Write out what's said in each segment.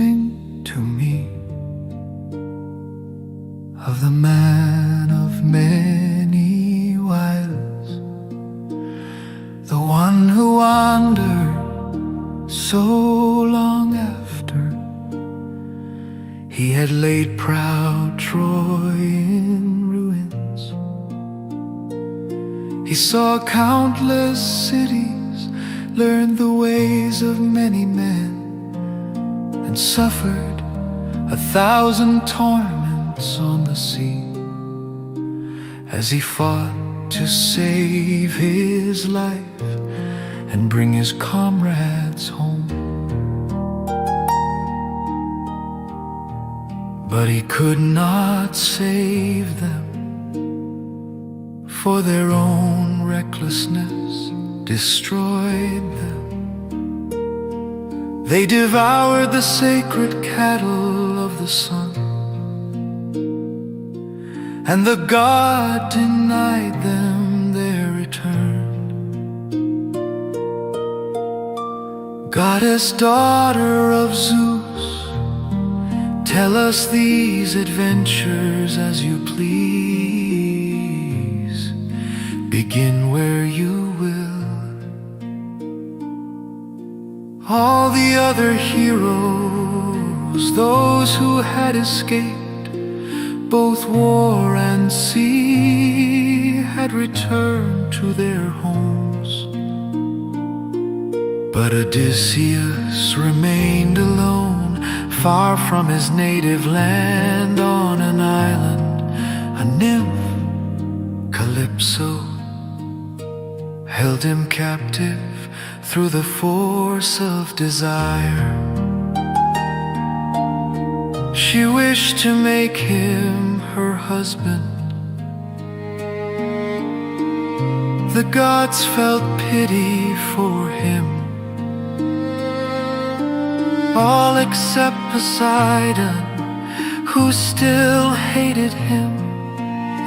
sing to me of the man of many wiles, the one who wandered so long after he had laid proud Troy in ruins. He saw countless cities, learned the ways of many men, and suffered 1,000 torments on the sea as he fought to save his life and bring his comrades home. But he could not save them, for their own recklessness destroyed them. They devoured the sacred cattle of the sun, and the god denied them their return. Goddess, daughter of Zeus, tell us these adventures as you please. Begin where you will. All the other heroes, those who had escaped both war and sea, had returned to their homes. But Odysseus remained alone, far from his native land, on an island. A nymph, Calypso, held him captive through the force of desire. She wished to make him her husband. The gods felt pity for him, all except Poseidon, who still hated him.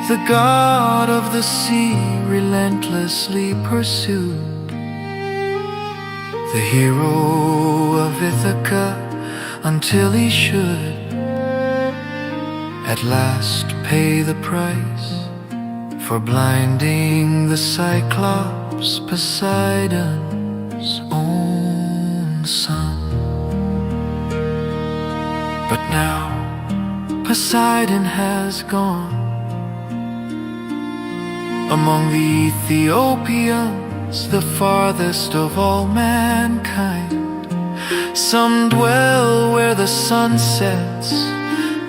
The god of the sea relentlessly pursued the hero of Ithaca until he should at last pay the price for blinding the Cyclops, Poseidon's own son. But now Poseidon has gone among the Ethiopians, the farthest of all mankind. Some dwell where the sun sets,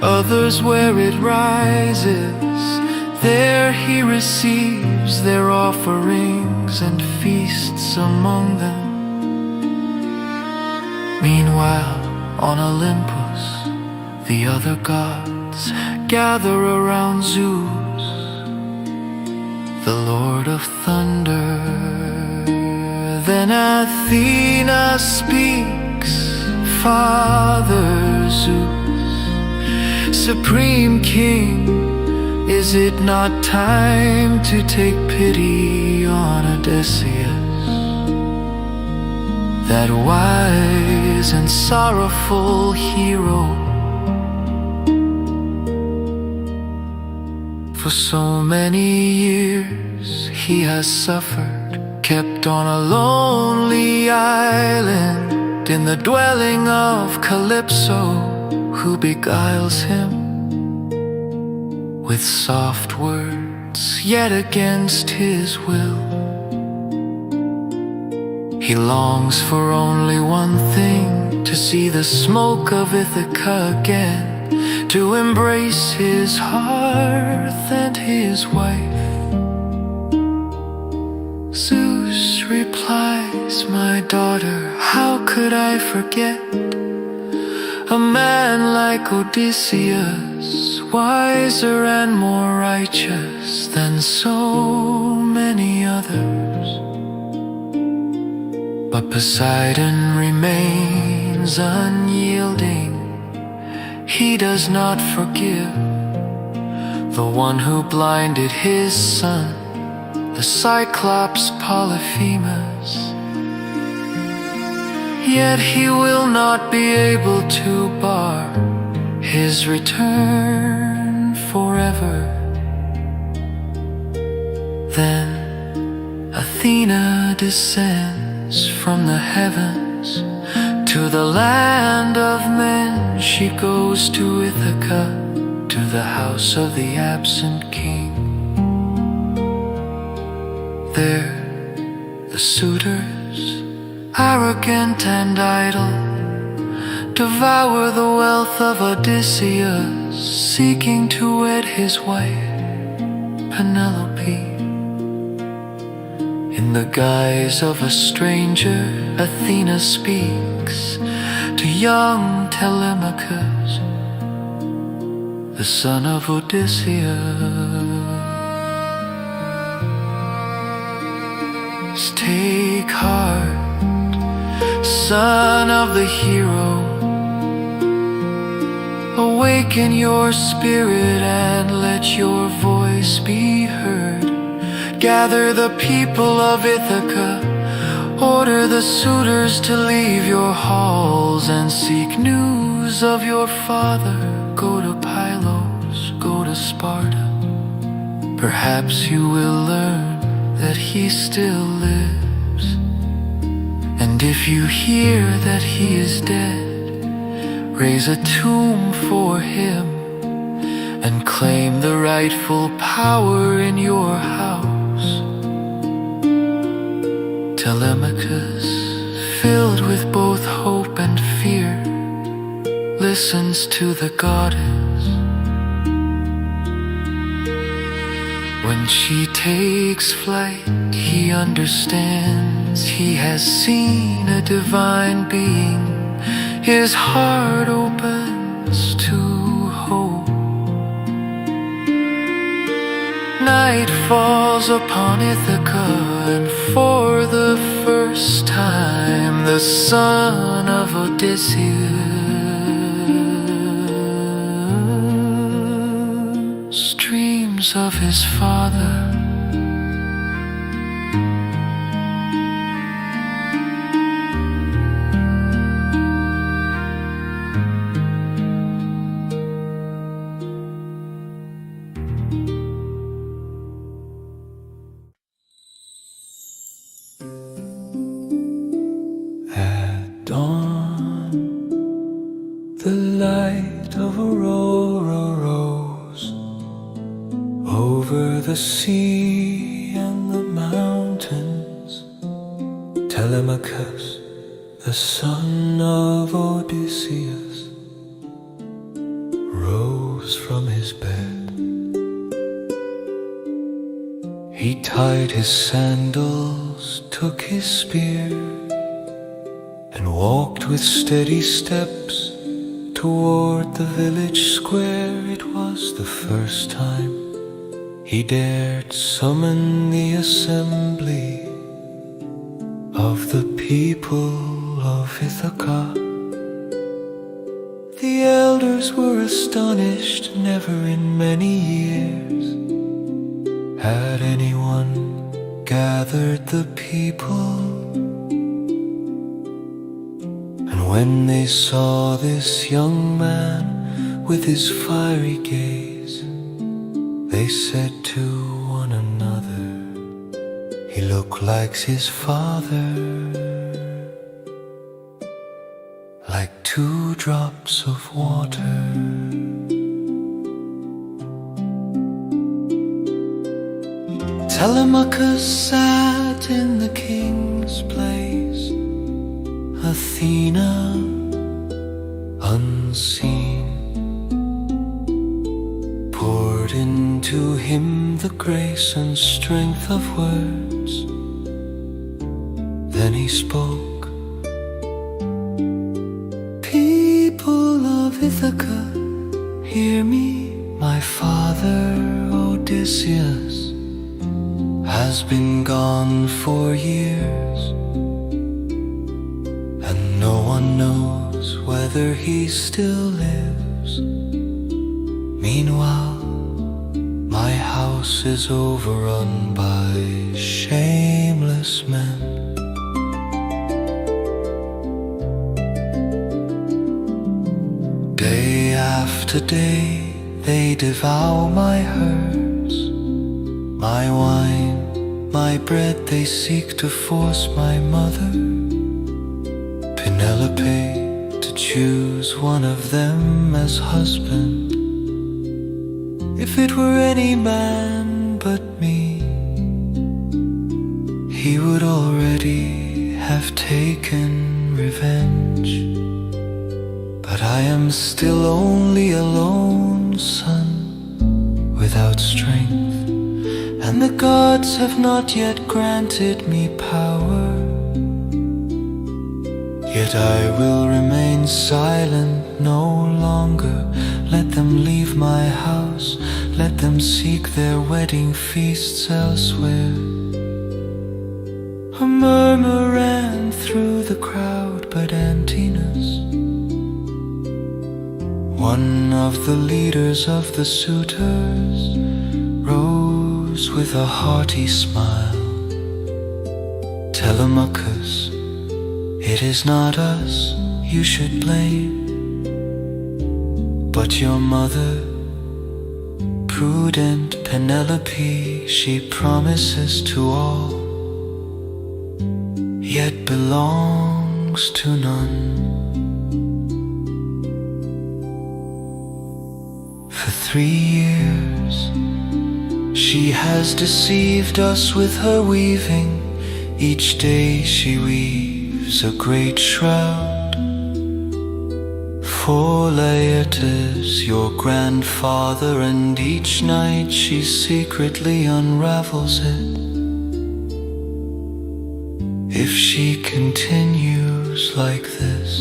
others where it rises. There he receives their offerings and feasts among them. Meanwhile, on Olympus, the other gods gather around Zeus, the Lord of Thunder. Then Athena speaks, Father Zeus, Supreme King, is it not time to take pity on Odysseus, that wise and sorrowful hero? For so many years he has suffered, kept on a lonely island in the dwelling of Calypso, who beguiles him with soft words, yet against his will. He longs for only one thing, to see the smoke of Ithaca again, to embrace his hearth and his wife. Zeus replies, my daughter, how could I forget a man like Odysseus, wiser and more righteous than so many others? But Poseidon remains unyielding. He does not forgive the one who blinded his son, the Cyclops Polyphemus. yet he will not be able to bar his return forever. Then Athena descends from the heavens to the land of men. She goes to Ithaca, to the house of the absent king. There the suitors, arrogant and idle, devour the wealth of Odysseus, seeking to wed his wife, Penelope. In the guise of a stranger, Athena speaks to young Telemachus, the son of Odysseus. Take heart, son of the hero. Awaken your spirit and let your voice be heard. Gather the people of Ithaca, order the suitors to leave your halls and seek news of your father. Go to Pylos, go to Sparta. Perhaps you will learn that he still lives. And if you hear that he is dead, raise a tomb for him and claim the rightful power in your house. Telemachus, filled with both hope and fear, listens to the goddess. When she takes flight, he understands he has seen a divine being. His heart opens to hope. Night falls upon Ithaca, and for the first time the son of Odysseus dreams of his father. At dawn, the light of aurora rose over the sea and the mountains. Telemachus, the son of Odysseus, rose from his bed. He tied his sandals, took his spear, and walked with steady steps toward the village square. It was the first time he dared summon the assembly of the people of Ithaca. The elders were astonished. Never in many years had anyone gathered the people. When they saw this young man with his fiery gaze, they said to one another, he looked like his father, like 2 drops of water. Telemachus sat in the king's place. Athena, unseen, poured into him the grace and strength of words. Then he spoke. People of Ithaca, hear me. My father Odysseus has been gone for years, and no one knows whether he still lives. Meanwhile, my house is overrun by shameless men. after day they devour my herds, my wine, my bread they seek to force my mother, Penelope, to choose one of them as husband. If it were any man but me, he would already have taken revenge. But I am still only a lone son without strength, and the gods have not yet granted me power. Yet I will remain silent no longer. Let them leave my house, let them seek their wedding feasts elsewhere. A murmur ran through the crowd, but Antinous, one of the leaders of the suitors, rose with a hearty smile. Telemachus, it is not us you should blame, but your mother, prudent Penelope. She promises to all, yet belongs to none. For 3 years she has deceived us with her weaving. Each day she weaves a great shroud for Laertes, your grandfather, and each night she secretly unravels it. If she continues like this,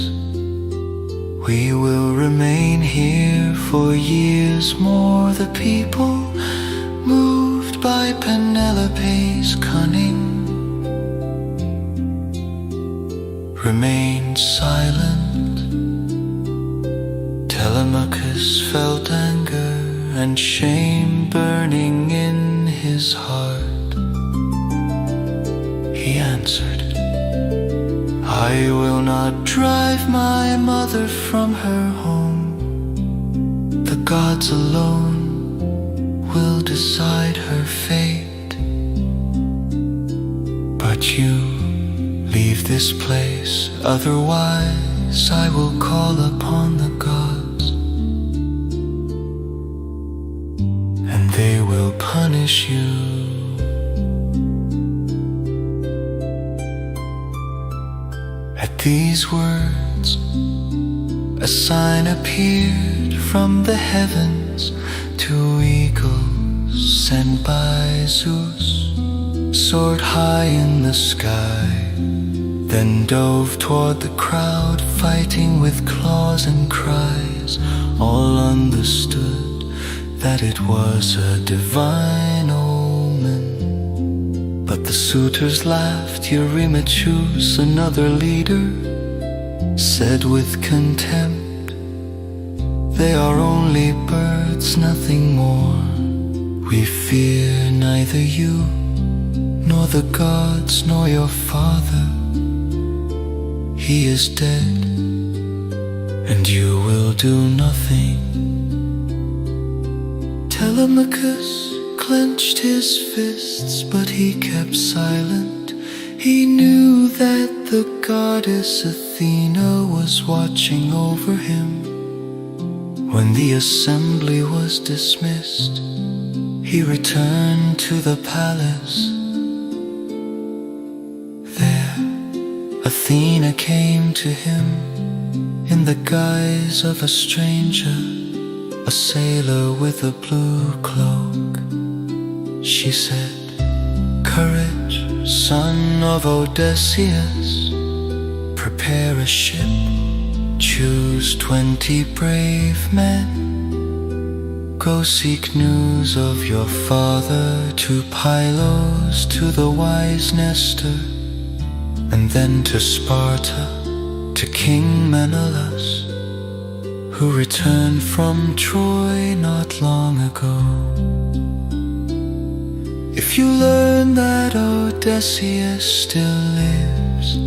we will remain here for years more. The people, moved by Penelope's cunning, remained silent. Telemachus felt anger and shame burning in his heart. He answered, I will not drive my mother from her home. The gods alone will decide her fate. But you leave this place, otherwise I will call upon the gods, and they will punish you. At these words, a sign appeared from the heavens. 2 eagles sent by Zeus soared high in the sky, then dove toward the crowd, fighting with claws and cries. All understood that it was a divine omen. But the suitors laughed. Eurymachus, another leader, said with contempt, they are only birds, nothing more. We fear neither you, nor the gods, nor your father. He is dead, and you will do nothing. Telemachus clenched his fists, but he kept silent. He knew that the goddess Athena was watching over him. When the assembly was dismissed, he returned to the palace. There, Athena came to him in the guise of a stranger, a sailor with a blue cloak. She said, courage, son of Odysseus, prepare a ship, choose 20 brave men. Go seek news of your father to Pylos, to the wise Nestor, and then to Sparta, to King Menelaus, who returned from Troy not long ago. If you learn that Odysseus still lives,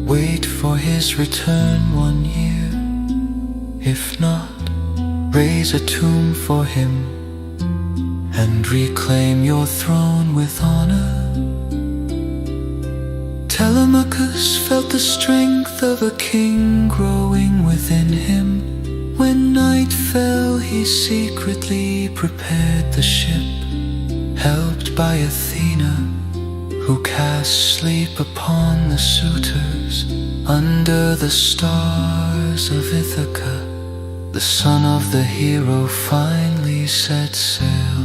wait for his return 1 year. If not, raise a tomb for him, and reclaim your throne with honor. Telemachus felt the strength of a king growing within him. When night fell, he secretly prepared the ship, helped by Athena, who cast sleep upon the suitors. Under the stars of Ithaca, the son of the hero finally set sail.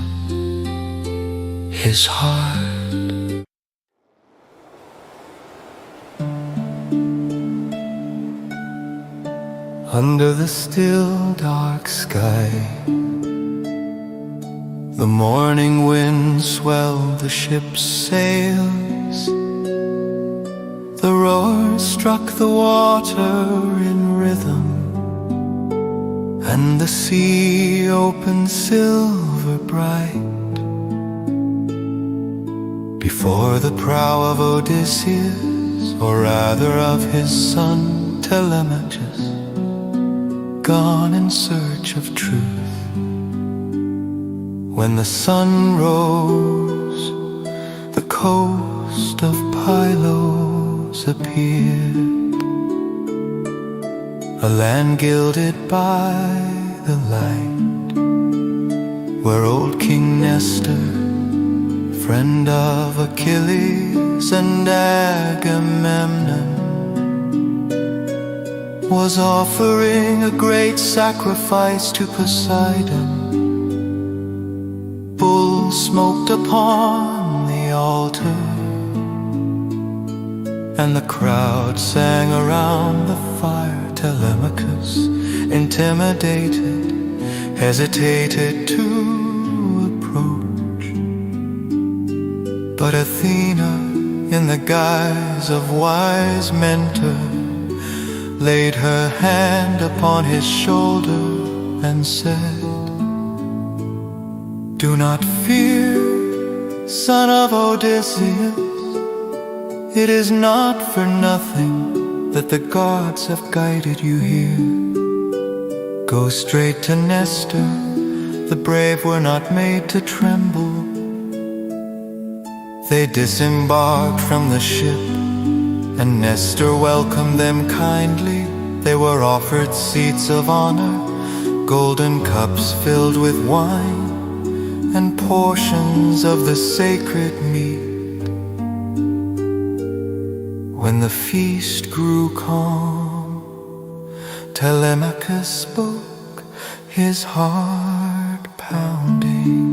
His heart under the still dark sky, the morning wind swelled the ship's sails. The roar struck the water in rhythm, and the sea opened silver bright. Before the prow of Odysseus, or rather of his son Telemachus, gone in search of truth. When the sun rose, the coast of Pylos appeared, a land gilded by the light, where old King Nestor, friend of Achilles and Agamemnon, was offering a great sacrifice to Poseidon. Bulls smoked upon the altar, and the crowd sang around the fire. Telemachus, intimidated, hesitated to approach, but Athena, in the guise of wise mentor, laid her hand upon his shoulder and said, "Do not fear, son of Odysseus. It is not for nothing that the gods have guided you here. Go straight to Nestor, the brave were not made to tremble." They disembarked from the ship, and Nestor welcomed them kindly. They were offered seats of honor, golden cups filled with wine, and portions of the sacred meat. When the feast grew calm, Telemachus spoke, his heart pounding.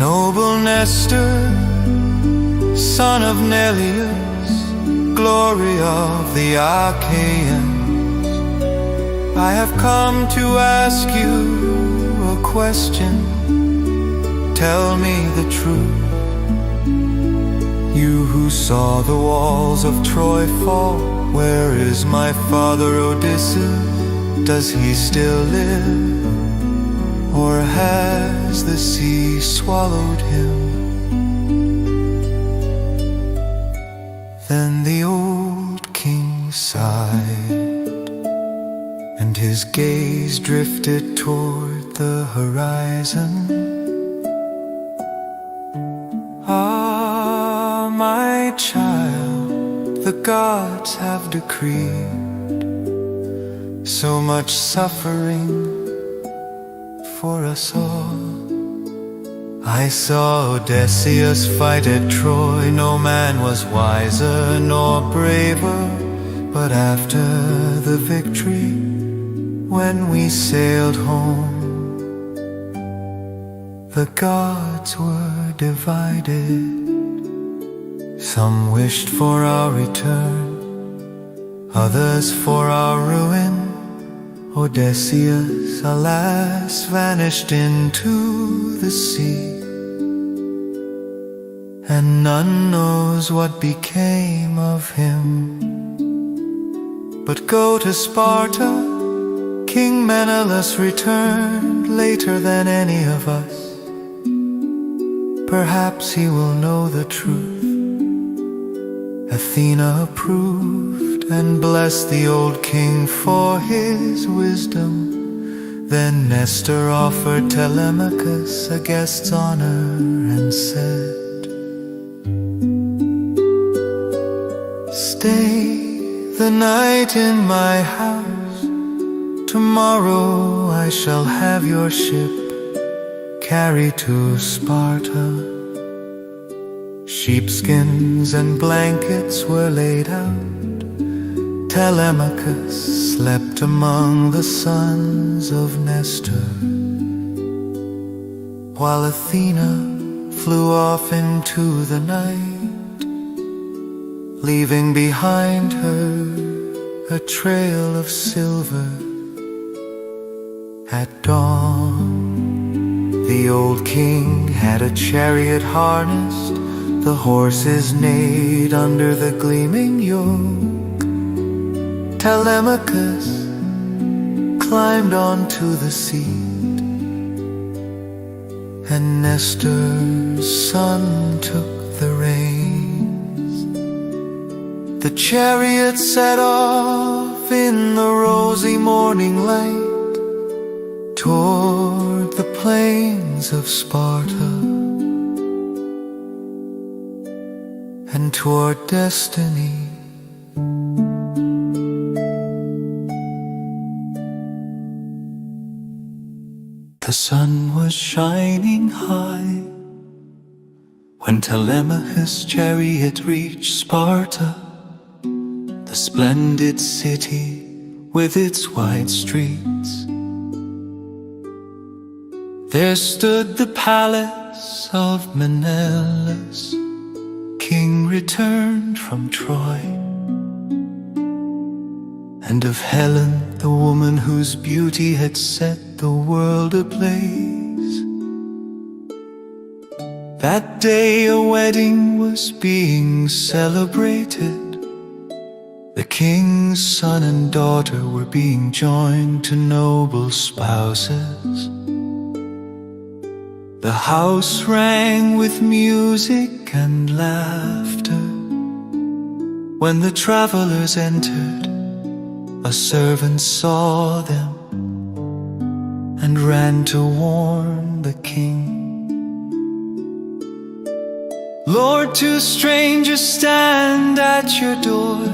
"Noble Nestor, son of Neleus, glory of the Achaeans, I have come to ask you a question. Tell me the truth. You who saw the walls of Troy fall, where is my father Odysseus? Does he still live, or has the sea swallowed him?" Then the old king sighed, and his gaze drifted toward the horizon. "Ah, my child, the gods have decreed so much suffering for us all. I saw Odysseus fight at Troy. No man was wiser nor braver, but after the victory, when we sailed home, the gods were divided. Some wished for our return, others for our ruin. Odysseus, alas, vanished into the sea, and none knows what became of him. But go to Sparta, King Menelaus returned later than any of us. Perhaps he will know the truth. Athena approved, and blessed the old king for his wisdom. Then Nestor offered Telemachus a guest's honor and said, "Stay the night in my house. Tomorrow I shall have your ship carry to Sparta." Sheepskins and blankets were laid out. Telemachus slept among the sons of Nestor, while Athena flew off into the night, leaving behind her a trail of silver. At dawn, the old king had a chariot harnessed. The horses neighed under the gleaming yoke. Telemachus climbed onto the seat, and Nestor's son took the reins. The chariot set off in the rosy morning light toward the plains of Sparta and toward destiny. The sun was shining high when Telemachus' chariot reached Sparta, the splendid city with its wide streets. There stood the palace of Menelaus, king returned from Troy, and of Helen, the woman whose beauty had set the world ablaze. That day a wedding was being celebrated. The king's son and daughter were being joined to noble spouses. The house rang with music and laughter. When the travelers entered, a servant saw them and ran to warn the king. "Lord, two strangers stand at your door,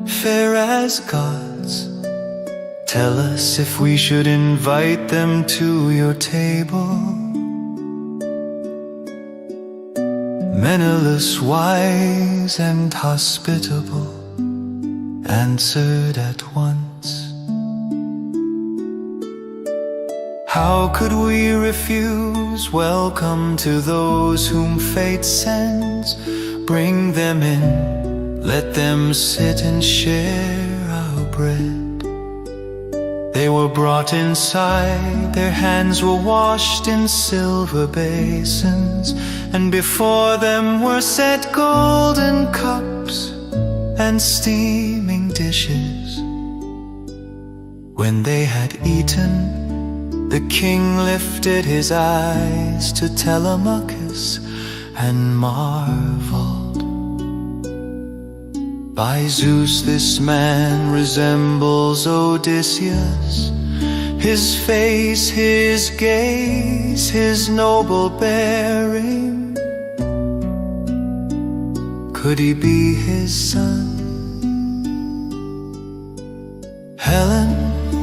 fair as gods. Tell us if we should invite them to your table." Menelaus, wise and hospitable, answered at once, "How could we refuse welcome to those whom fate sends? Bring them in, let them sit and share our bread." They were brought inside, their hands were washed in silver basins, and before them were set golden cups and steaming dishes. When they had eaten, the king lifted his eyes to Telemachus and marveled. "By Zeus, this man resembles Odysseus, his face, his gaze, his noble bearing. Could he be his son?" Helen,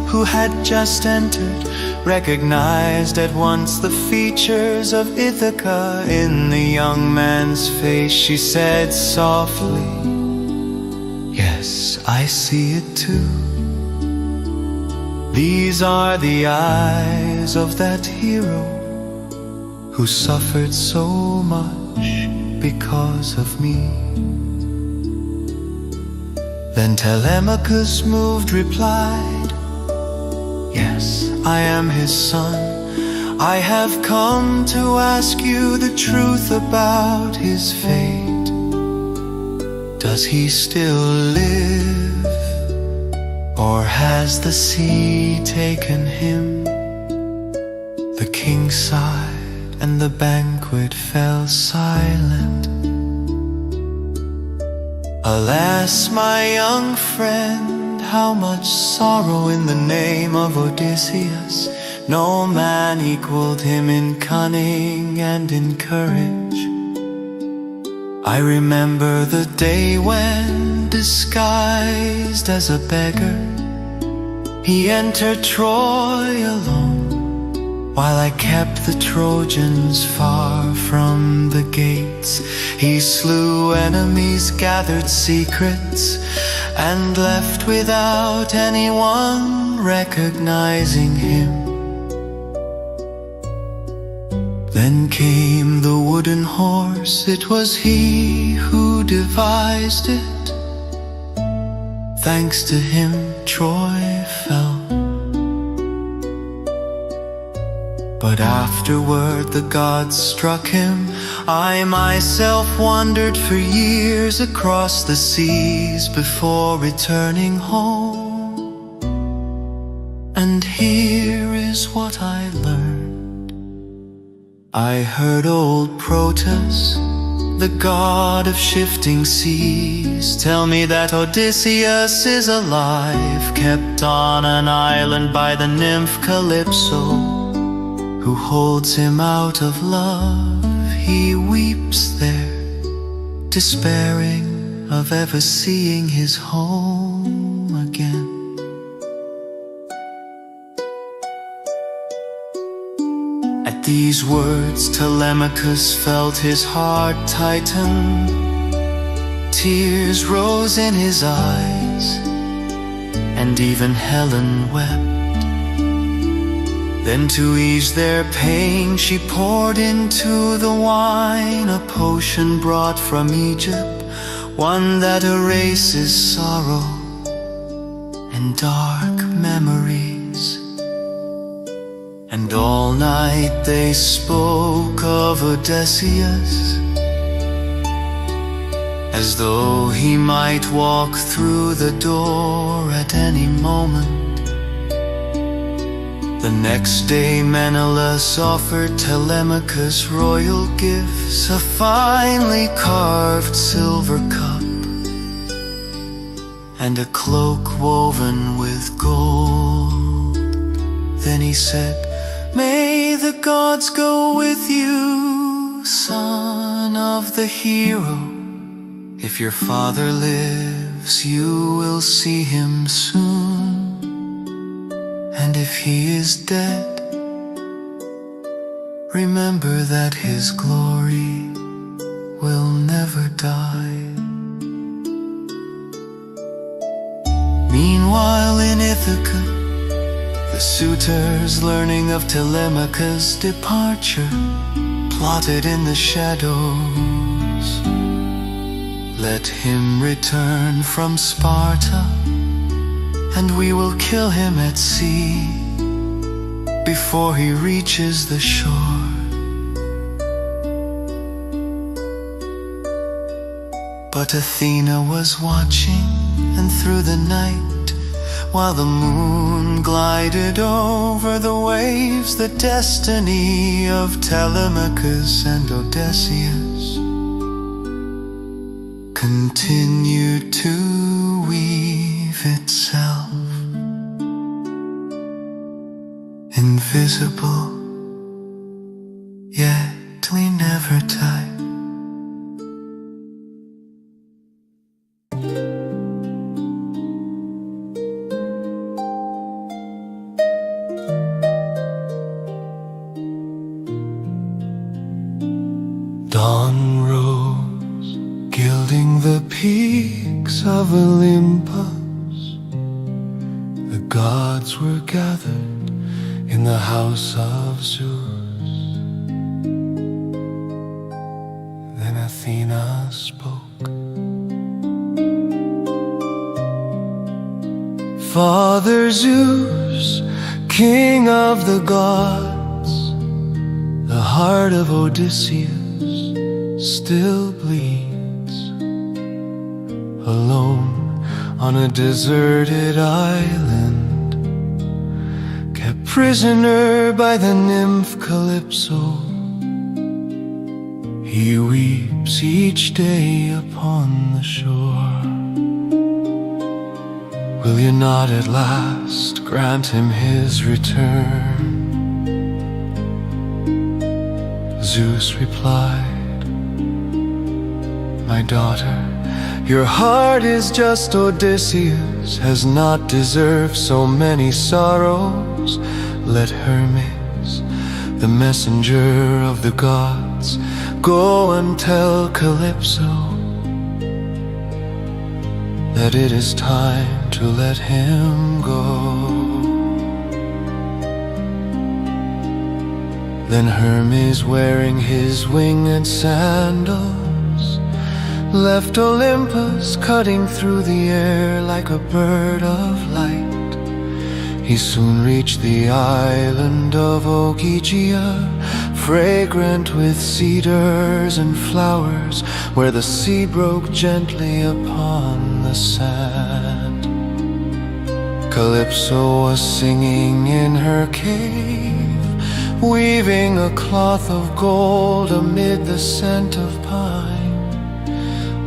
who had just entered, recognized at once the features of Ithaca in the young man's face. She said softly, "Yes, I see it too. These are the eyes of that hero who suffered so much because of me." Then Telemachus, moved, replied, "Yes, I am his son. I have come to ask you the truth about his fate. Does he still live, or has the sea taken him?" The king sighed, and the banquet fell silent. Alas, my young friend, how much sorrow in the name of Odysseus. No man equaled him in cunning and in courage. I remember the day when, disguised as a beggar, he entered Troy alone, while I kept the Trojans far from the gates. He slew enemies, gathered secrets, and left without anyone recognizing him. Then came the wooden horse, it was he who devised it. Thanks to him, Troy fell. But afterward the gods struck him. I myself wandered for years across the seas before returning home. And here is what I learned. I heard old Proteus, the god of shifting seas, tell me that Odysseus is alive, kept on an island by the nymph Calypso, who holds him out of love. He weeps there, despairing of ever seeing his home again. At these words, Telemachus felt his heart tighten. Tears rose in his eyes, and even Helen wept. Then to ease their pain, she poured into the wine a potion brought from Egypt, one that erases sorrow and dark memories. And all night they spoke of Odysseus, as though he might walk through the door at any moment. The next day Menelaus offered Telemachus royal gifts, a finely carved silver cup, and a cloak woven with gold. Then he said, "May the gods go with you, son of the hero. If your father lives, you will see him soon. And if he is dead, remember that his glory will never die." Meanwhile in Ithaca, the suitors, learning of Telemachus' departure, plotted in the shadows. Let him return from Sparta, and we will kill him at sea before he reaches the shore. But Athena was watching, and through the night, while the moon glided over the waves, the destiny of Telemachus and Odysseus continued to weave itself, invisible, yet we never die. Dawn rose, gilding the peaks of Olympus. The gods were gathered in the house of Zeus. Then Athena spoke. Father Zeus, king of the gods, the heart of Odysseus still bleeds, alone on a deserted island, kept prisoner by the nymph Calypso. He weeps each day upon the shore. Will you not at last grant him his return? Zeus replied, my daughter, your heart is just. Odysseus has not deserved so many sorrows. Let Hermes, the messenger of the gods, go and tell Calypso that it is time to let him go. Then Hermes, wearing his winged sandals, left Olympus, cutting through the air like a bird of light. He soon reached the island of Ogygia, fragrant with cedars and flowers, where the sea broke gently upon the sand. Calypso was singing in her cave, weaving a cloth of gold amid the scent of pine.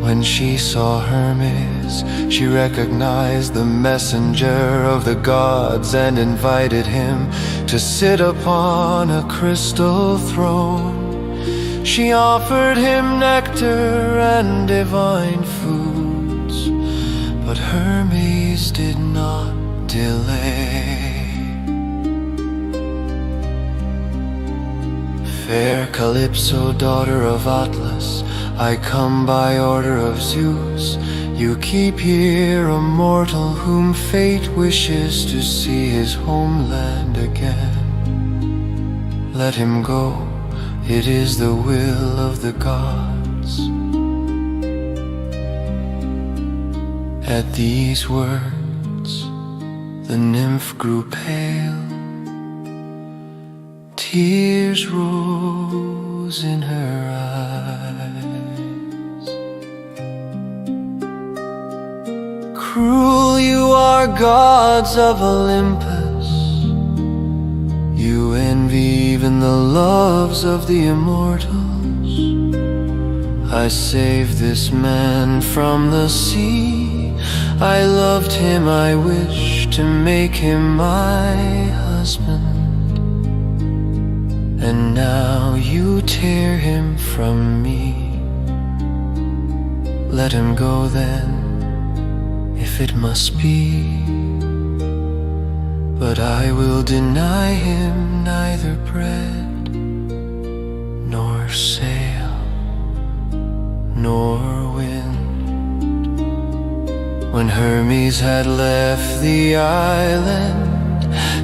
When she saw Hermes, she recognized the messenger of the gods and invited him to sit upon a crystal throne. She offered him nectar and divine foods, but Hermes did not delay. Fair Calypso, daughter of Atlas, I come by order of Zeus. You keep here a mortal whom fate wishes to see his homeland again. Let him go, it is the will of the gods. At these words, the nymph grew pale. Tears rose in her eyes. Cruel you are, gods of Olympus. You envy even the loves of the immortals. I saved this man from the sea. I loved him, I wished to make him my husband. And now you tear him from me. Let him go then, if it must be. But I will deny him neither bread, nor sail, nor wind. When Hermes had left the island,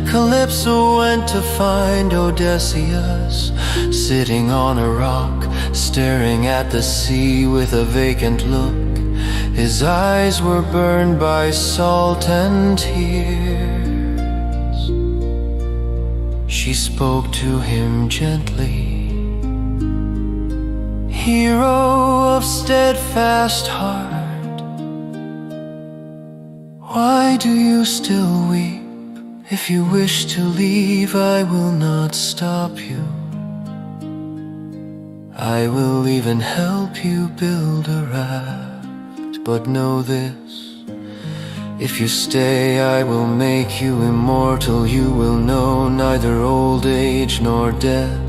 Calypso went to find Odysseus, sitting on a rock, staring at the sea with a vacant look. His eyes were burned by salt and tears. She spoke to him gently, hero of steadfast heart, why do you still weep? If you wish to leave, I will not stop you. I will even help you build a raft. But know this, if you stay, I will make you immortal. You will know neither old age nor death.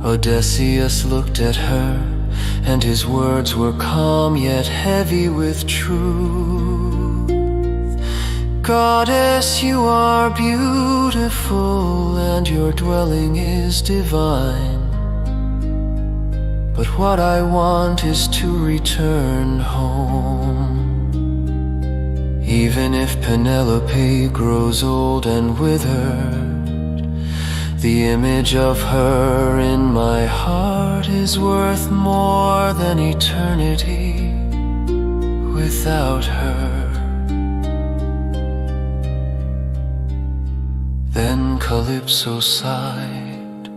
Odysseus looked at her, and his words were calm yet heavy with truth. Goddess, you are beautiful, and your dwelling is divine. But what I want is to return home. Even if Penelope grows old and withered, the image of her in my heart is worth more than eternity without her. Then Calypso sighed,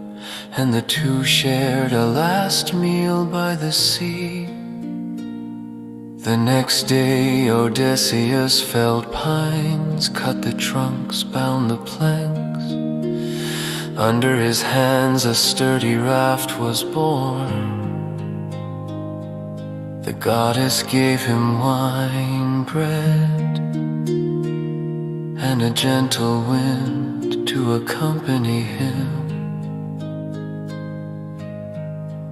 and the two shared a last meal by the sea. The next day Odysseus felled pines, cut the trunks, bound the planks. Under his hands a sturdy raft was born. The goddess gave him wine bread and a gentle wind to accompany him.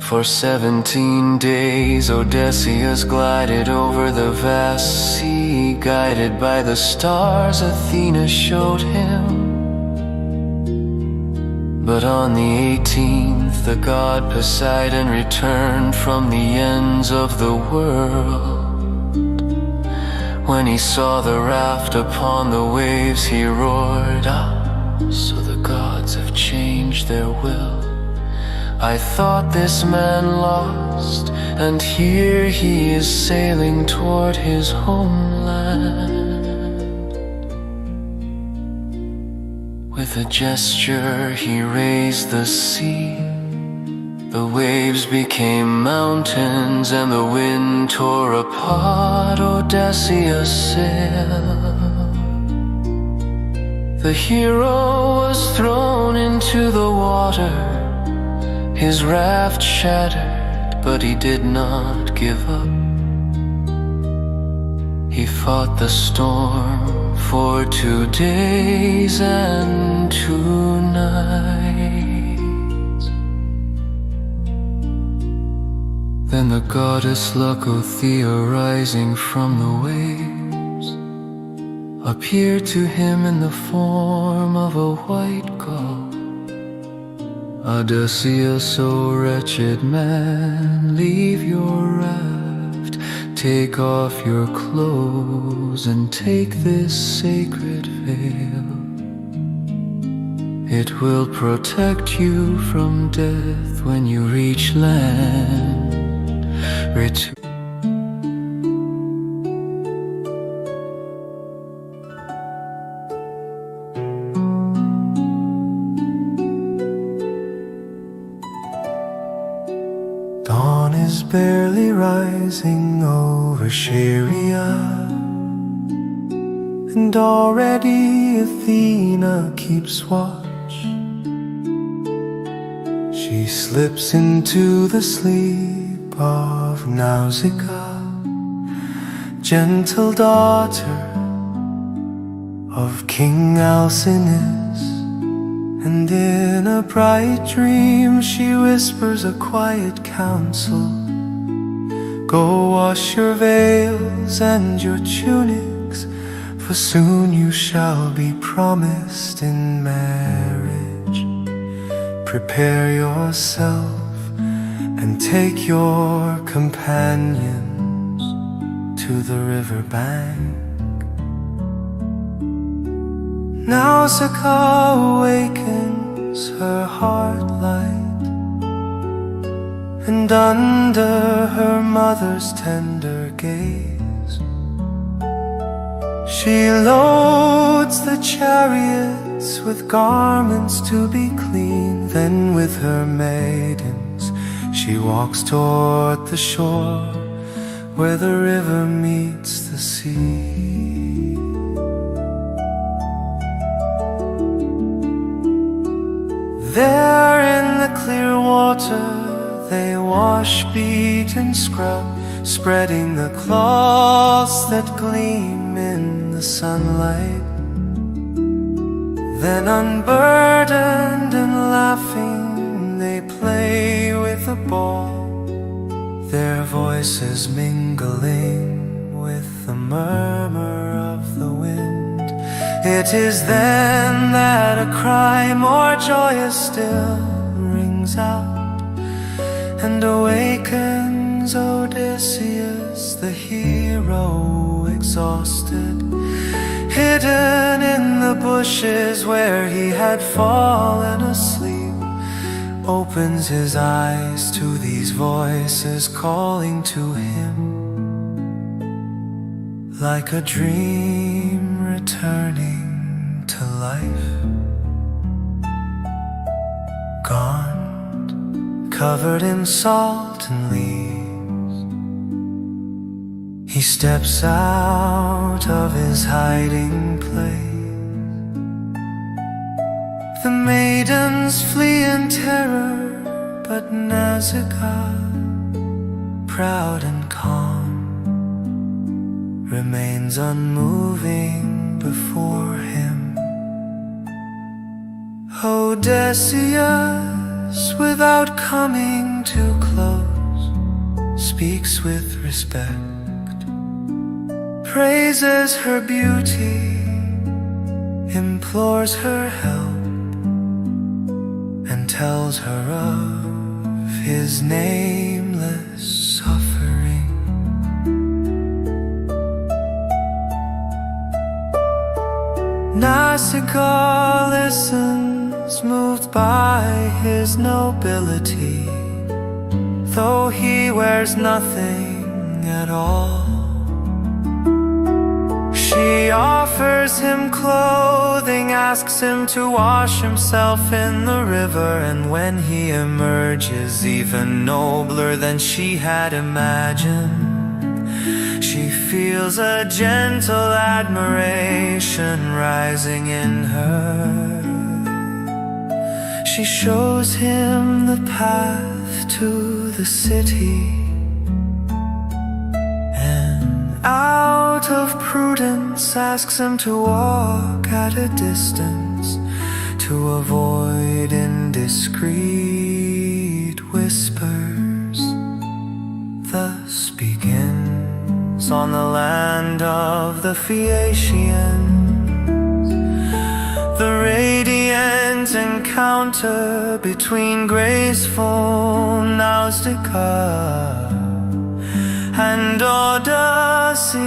For 17 days Odysseus glided over the vast sea, guided by the stars Athena showed him. But on the 18th the god Poseidon returned from the ends of the world. When he saw the raft upon the waves he roared, "Ah, so the gods have changed their will. I thought this man lost, and here he is sailing toward his homeland." With a gesture he raised the sea. The waves became mountains and the wind tore apart Odysseus' sail. The hero was thrown into the water, his raft shattered, but he did not give up. He fought the storm for 2 days and 2 nights. Then the goddess Leucothea, rising from the waves, appeared to him in the form of a white gull. "Odysseus, O wretched man, leave your raft, take off your clothes and take this sacred veil. It will protect you from death when you reach land. Dawn is barely rising over Sharia, and already Athena keeps watch. She slips into the sleep of Nausicaa, gentle daughter of King Alcinous. And in a bright dream she whispers a quiet counsel: "Go wash your veils and your tunics, for soon you shall be promised in marriage. Prepare yourself and take your companions to the river bank." Nausicaa awakens her heart light, and under her mother's tender gaze she loads the chariots with garments to be clean. Then with her maidens she walks toward the shore where the river meets the sea. There in the clear water they wash, beat and scrub, spreading the cloths that gleam in the sunlight. Then unburdened and laughing they play with a ball, their voices mingling with the murmur of the wind. It is then that a cry more joyous still rings out and awakens Odysseus, the hero exhausted, hidden in the bushes where he had fallen asleep. Opens his eyes to these voices calling to him, like a dream returning to life. Gaunt, covered in salt and leaves, he steps out of his hiding place. The maiden maidens flee in terror, but Nausicaa, proud and calm, remains unmoving before him. Odysseus, without coming too close, speaks with respect, praises her beauty, implores her help, and tells her of his nameless suffering. Nausicaa listens, moved by his nobility, though he wears nothing at all. She offers him clothing, asks him to wash himself in the river, and when he emerges even nobler than she had imagined, she feels a gentle admiration rising in her. She shows him the path to the city, out of prudence asks him to walk at a distance, to avoid indiscreet whispers. Thus begins on the land of the Phaeacians the radiant encounter between graceful Nausicaa and Odysseus,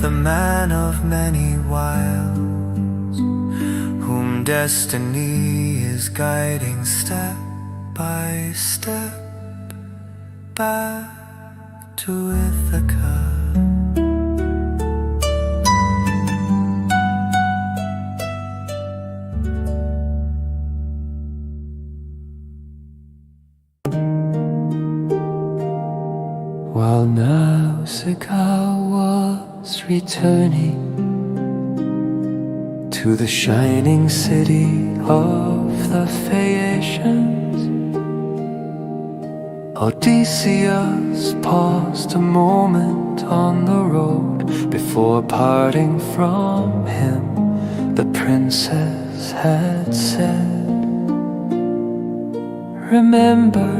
the man of many wiles, whom destiny is guiding step by step back to Ithaca. While Nausicaa was returning to the shining city of the Phaeacians, Odysseus paused a moment on the road before parting from him. The princess had said, "Remember,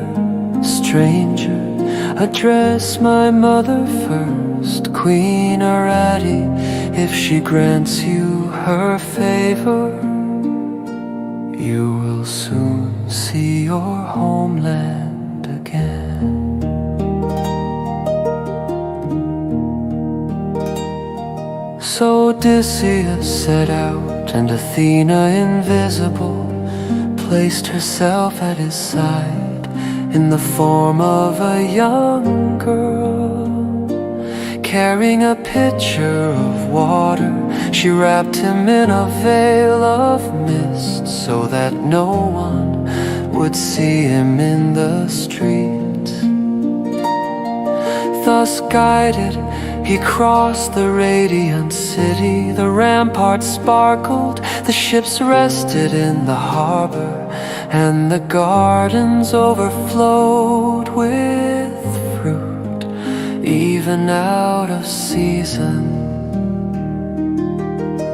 stranger, address my mother first, Queen Odyssey. If she grants you her favor, you will soon see your homeland again." So Odysseus set out, and Athena, invisible, placed herself at his side in the form of a young girl. Carrying a pitcher of water, she wrapped him in a veil of mist, so that no one would see him in the street. Thus guided, he crossed the radiant city. The ramparts sparkled, the ships rested in the harbor, and the gardens overflowed with fruit, even out of season.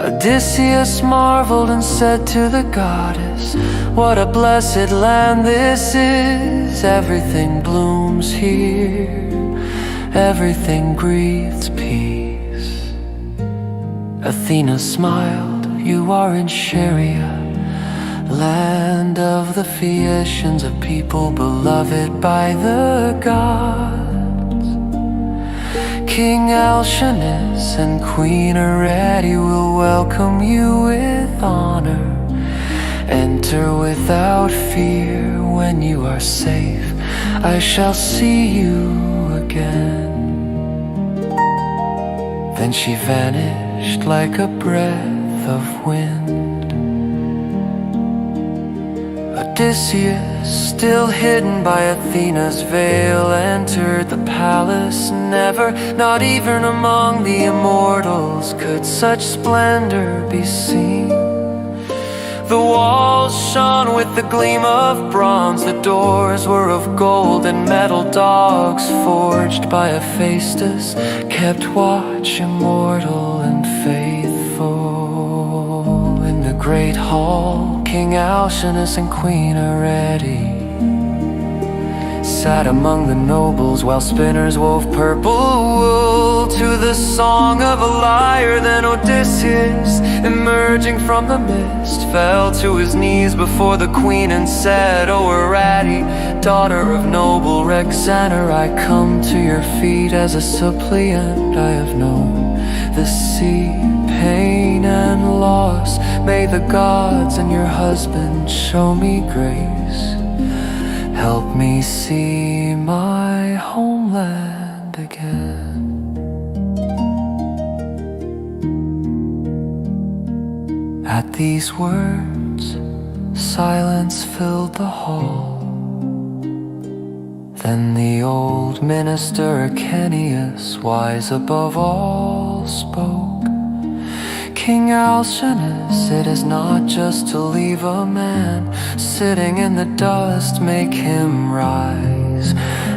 Odysseus marveled and said to the goddess, "What a blessed land this is! Everything blooms here, everything breathes peace." Athena smiled, "You are in Scheria, land of the Phaeacians, a people beloved by the gods. King Alcinous and Queen Odyssey will welcome you with honor. Enter without fear. When you are safe, I shall see you again." Then she vanished like a breath of wind. Odysseus, still hidden by Athena's veil, entered the palace. Never, not even among the immortals, could such splendor be seen. The walls shone with the gleam of bronze. The doors were of gold, and metal dogs forged by Hephaestus kept watch, immortal and faithful. In the great hall, King Alcinous and Queen Arete sat among the nobles while spinners wove purple wool to the song of a lyre. Then Odysseus, emerging from the mist, fell to his knees before the queen and said, "O Arete, daughter of noble Rexander, I come to your feet as a suppliant. I have known the sea, pain and loss. May the gods and your husband show me grace. Help me see my homeland again." At these words, silence filled the hall. Then the old minister Achenius, wise above all, spoke. "King Alcinous, it is not just to leave a man sitting in the dust. Make him rise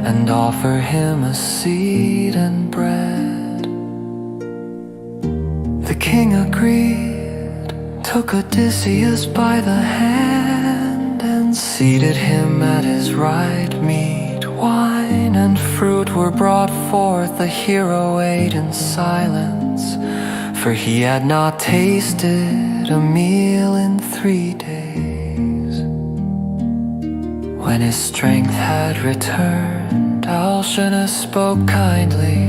and offer him a seat and bread." The king agreed, took Odysseus by the hand, and seated him at his right. Meat, wine, and fruit were brought forth. The hero ate in silence, for he had not tasted a meal in 3 days. When his strength had returned, Alcinous spoke kindly.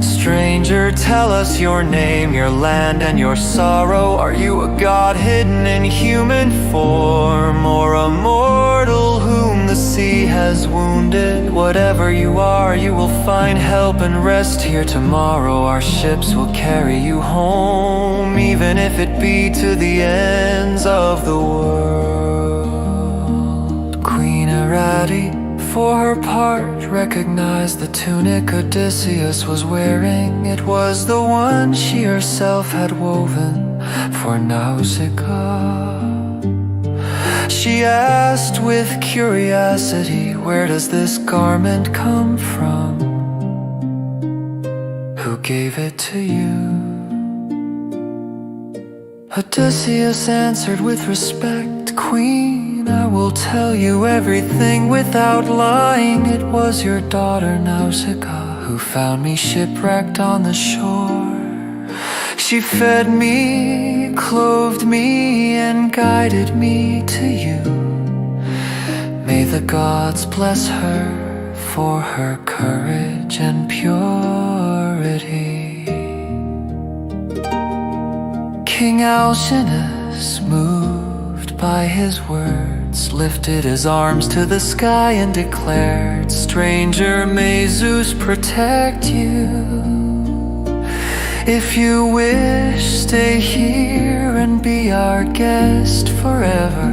"Stranger, tell us your name, your land, and your sorrow. Are you a god hidden in human form, or a mortal whom the sea has wounded? Whatever you are, you will find help and rest here tomorrow. Our ships will carry you home, even if it be to the ends of the world." Queen Arete, for her part, recognized the tunic Odysseus was wearing. It was the one she herself had woven for Nausicaa. She asked with curiosity, "Where does this garment come from? Who gave it to you?" Odysseus answered with respect, "Queen, I will tell you everything without lying. It was your daughter Nausicaa who found me shipwrecked on the shore. She fed me, clothed me, and guided me to you. May the gods bless her for her courage and purity." King Alcinous, moved by his words, lifted his arms to the sky and declared, "Stranger, may Zeus protect you. If you wish, stay here and be our guest forever.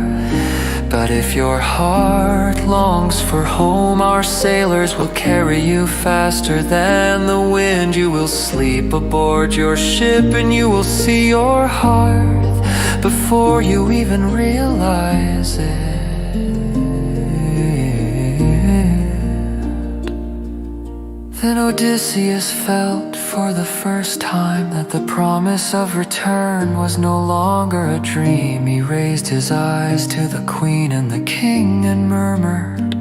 But if your heart longs for home, our sailors will carry you faster than the wind. You will sleep aboard your ship and you will see your hearth before you even realize it." Then Odysseus felt for the first time that the promise of return was no longer a dream. He raised his eyes to the queen and the king and murmured,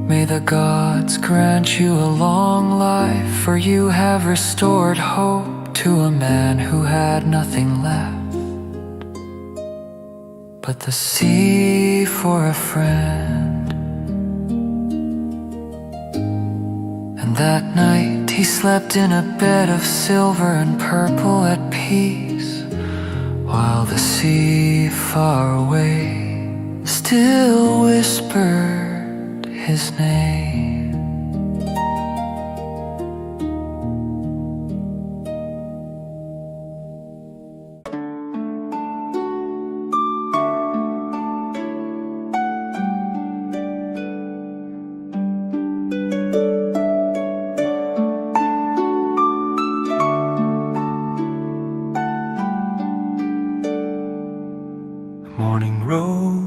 "May the gods grant you a long life, for you have restored hope to a man who had nothing left but the sea for a friend." That night he slept in a bed of silver and purple at peace, while the sea far away still whispered his name.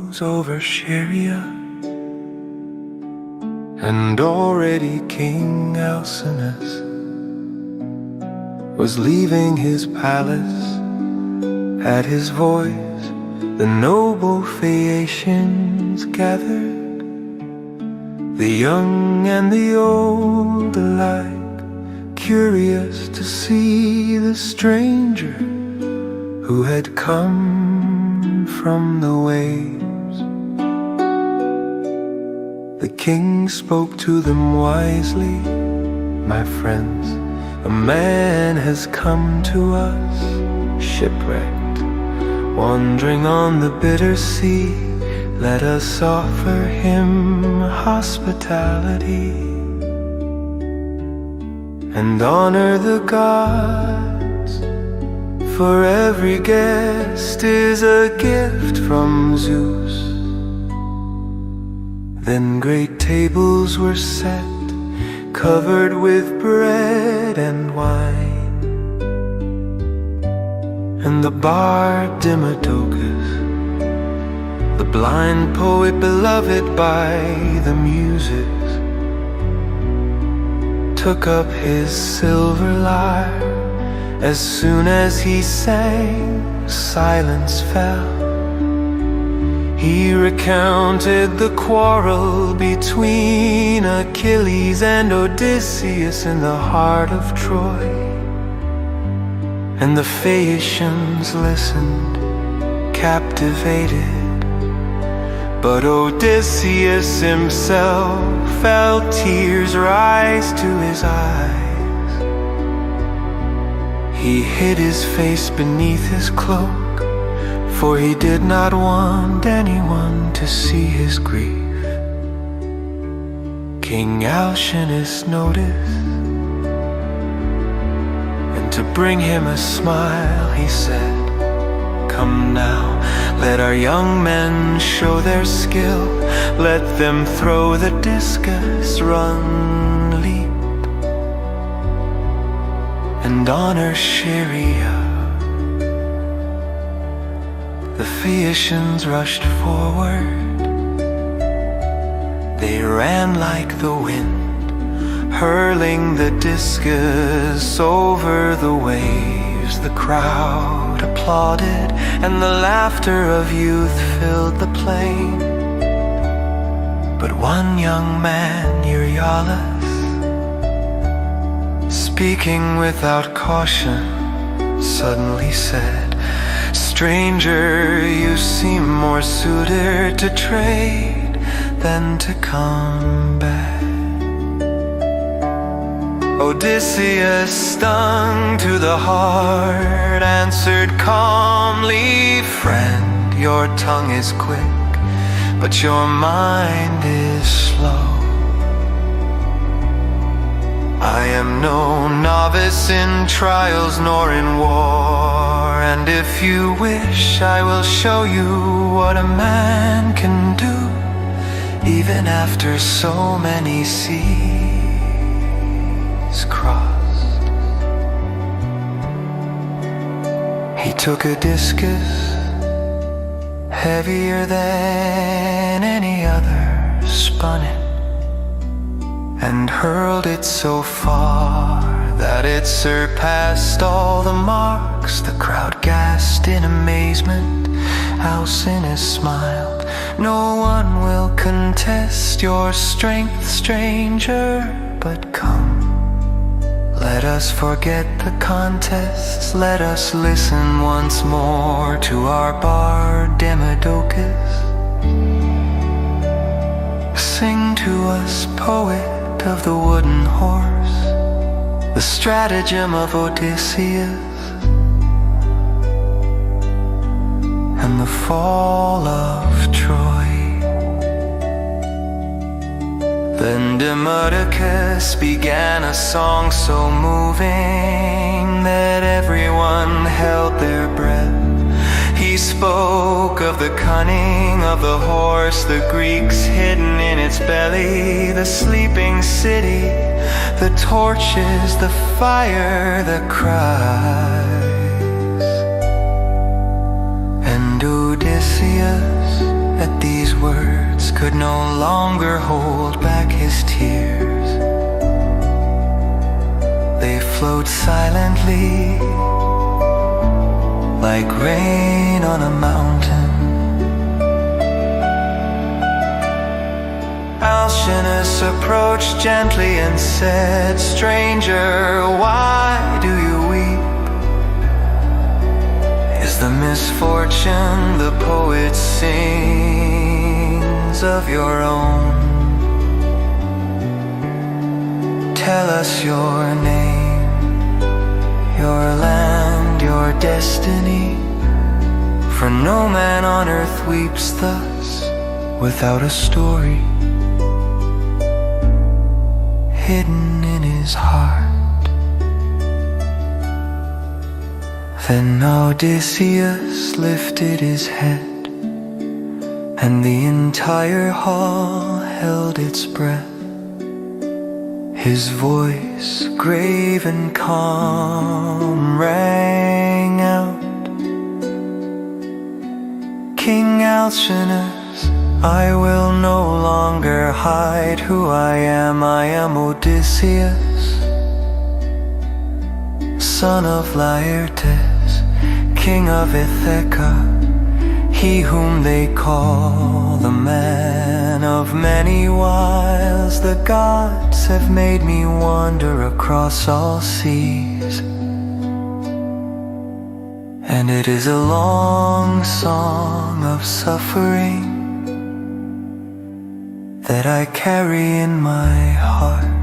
rose over Scheria, and already King Alcinous was leaving his palace. At his voice the noble Phaeacians gathered, the young and the old alike, curious to see the stranger who had come from the waves. The king spoke to them wisely, "My friends, a man has come to us, shipwrecked, wandering on the bitter sea. Let us offer him hospitality and honor the gods, for every guest is a gift from Zeus." Then great tables were set, covered with bread and wine, and the bard Demodocus, the blind poet beloved by the muses, took up his silver lyre. As soon as he sang, silence fell. He recounted the quarrel between Achilles and Odysseus in the heart of Troy, and the Phaeacians listened, captivated. But Odysseus himself felt tears rise to his eyes. He hid his face beneath his cloak, for he did not want anyone to see his grief. King Alcinous noticed, and to bring him a smile he said, "Come now, let our young men show their skill. Let them throw the discus, run, leap, and honor Scheria." The Phaeacians rushed forward. They ran like the wind, hurling the discus over the waves. The crowd applauded, and the laughter of youth filled the plain. But one young man, Euryalus, speaking without caution, suddenly said, "Stranger, you seem more suited to trade than to combat." Odysseus, stung to the heart, answered calmly, "Friend, your tongue is quick, but your mind is slow. I am no novice in trials nor in war, and if you wish I will show you what a man can do, even after so many seas crossed." He took a discus heavier than any other, spun it, and hurled it so far that it surpassed all the marks. The crowd gasped in amazement. Alcinous smiled, "No one will contest your strength, stranger, but come. Let us forget the contests. Let us listen once more to our bard Demodocus. Sing to us, poet of the wooden horse, the stratagem of Odysseus and the fall of Troy." Then Demodocus began a song so moving that everyone held their breath. He spoke of the cunning of the horse, the Greeks hidden in its belly, the sleeping city, the torches, the fire, the cries. And Odysseus, at could no longer hold back his tears. They flowed silently, like rain on a mountain. Alcinous approached gently and said, "Stranger, why do you weep? Is the misfortune the poet sings of your own? Tell us your name, your land, your destiny, for no man on earth weeps thus without a story hidden in his heart." Then Odysseus lifted his head, and the entire hall held its breath. His voice, grave and calm, rang out, "King Alcinous, I will no longer hide who I am. I am Odysseus, son of Laertes, king of Ithaca, he whom they call the man of many wiles. The gods have made me wander across all seas, and it is a long song of suffering that I carry in my heart.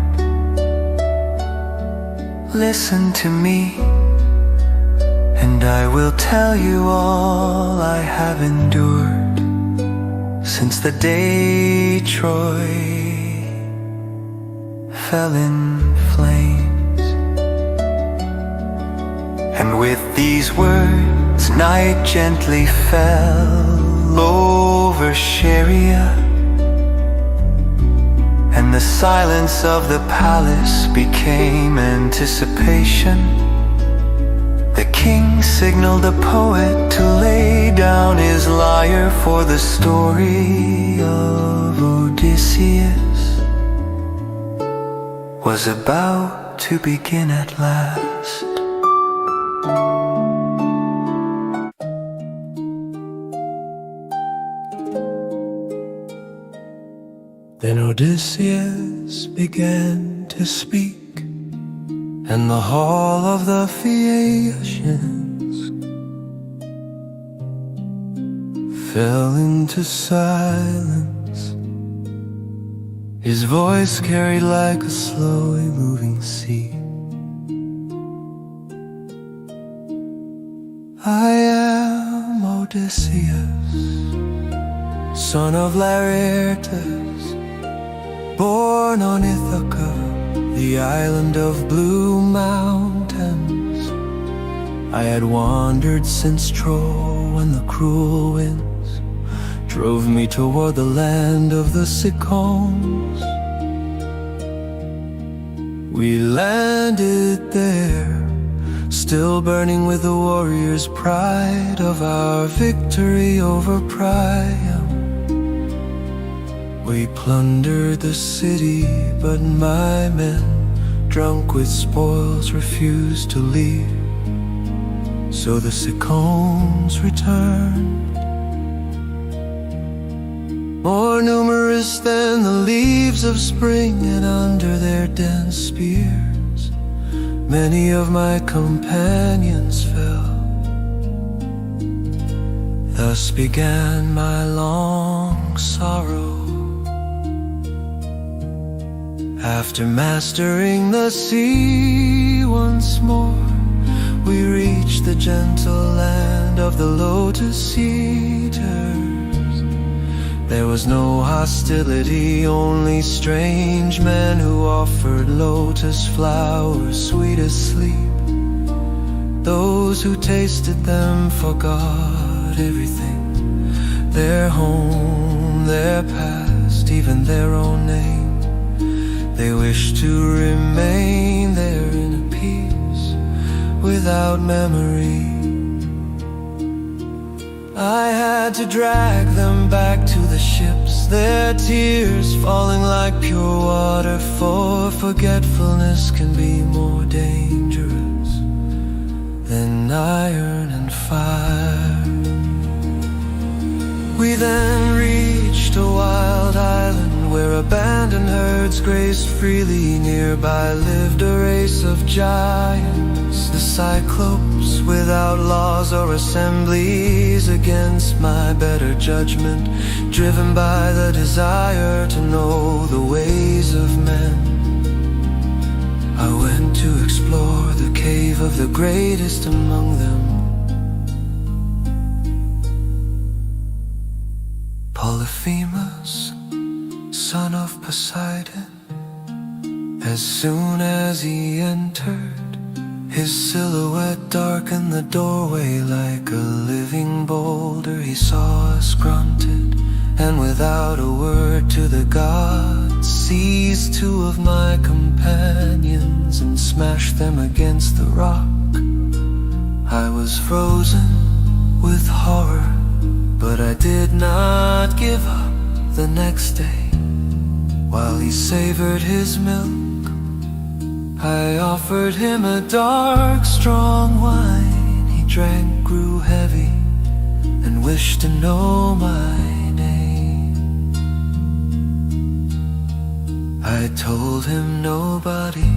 Listen to me, and I will tell you all I have endured since the day Troy fell in flames." And with these words, night gently fell over Scheria, and the silence of the palace became anticipation. The king signaled the poet to lay down his lyre, for the story of Odysseus was about to begin at last. Then Odysseus began to speak, and the hall of the Phaeacians fell into silence. His voice carried like a slowly moving sea. "I am Odysseus, son of Laertes, born on Ithaca, the island of blue mountains. I had wandered since Troy when the cruel winds drove me toward the land of the Cicons. We landed there, still burning with the warrior's pride of our victory over Priam. We plundered the city, but my men, drunk with spoils, refused to leave. So the Cicons returned, more numerous than the leaves of spring, and under their dense spears many of my companions fell. Thus began my long sorrow. After mastering the sea once more, we reached the gentle land of the lotus eaters. There was no hostility, only strange men who offered lotus flowers sweet as sleep. Those who tasted them forgot everything, their home, their past, even their own name. They wished to remain there in a peace without memory. I had to drag them back to the ships their tears falling like pure water, for forgetfulness can be more dangerous than iron and fire. We then reached a wild island where abandoned herds grazed freely. Nearby lived a race of giants, the Cyclopes, without laws or assemblies, against my better judgment, driven by the desire to know the ways of men. I went to explore the cave of the greatest among them, Polyphemus, son of Poseidon. As soon as he entered, his silhouette darkened the doorway like a living boulder. He saw us, grunted, and without a word to the gods, seized two of my companions and smashed them against the rock. I was frozen with horror, but I did not give up. The next day, while he savored his milk, I offered him a dark, strong wine. He drank, grew heavy, and wished to know my name. I told him nobody.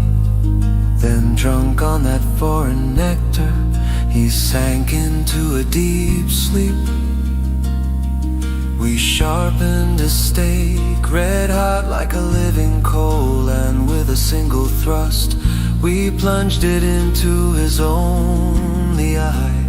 Then, drunk on that foreign nectar, he sank into a deep sleep. We sharpened a stake, red hot like a living coal, and with a single thrust, we plunged it into his only eye.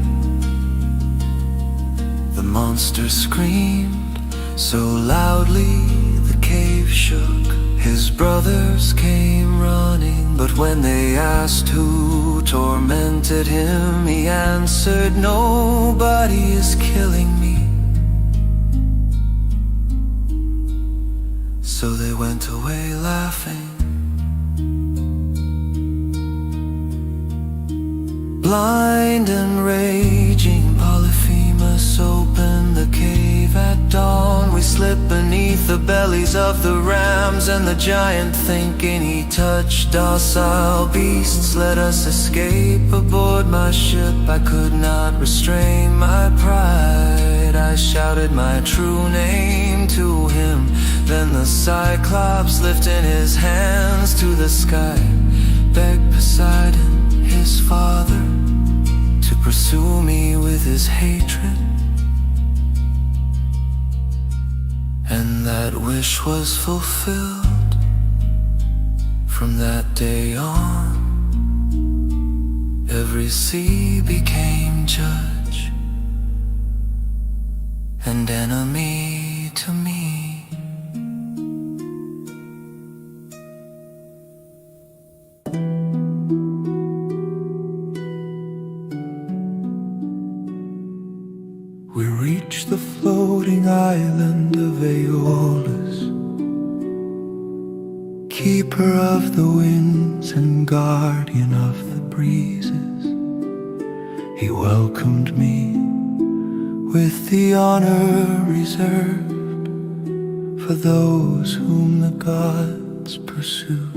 The monster screamed so loudly the cave shook. His brothers came running, but when they asked who tormented him, he answered, "Nobody is killing me." So they went away laughing. Blind and raging, Polyphemus opened the cave at dawn. We slipped beneath the bellies of the rams, and the giant, thinking he touched docile beasts, let us escape aboard my ship. I could not restrain my pride. I shouted my true name to him. Then the Cyclops, lifting his hands to the sky, begged Poseidon, his father, to pursue me with his hatred. And that wish was fulfilled. From that day on, every sea became judge and enemy to me. We reached the floating island of Aeolus, keeper of the winds and guardian of the breezes. He welcomed me with the honor reserved for those whom the gods pursue.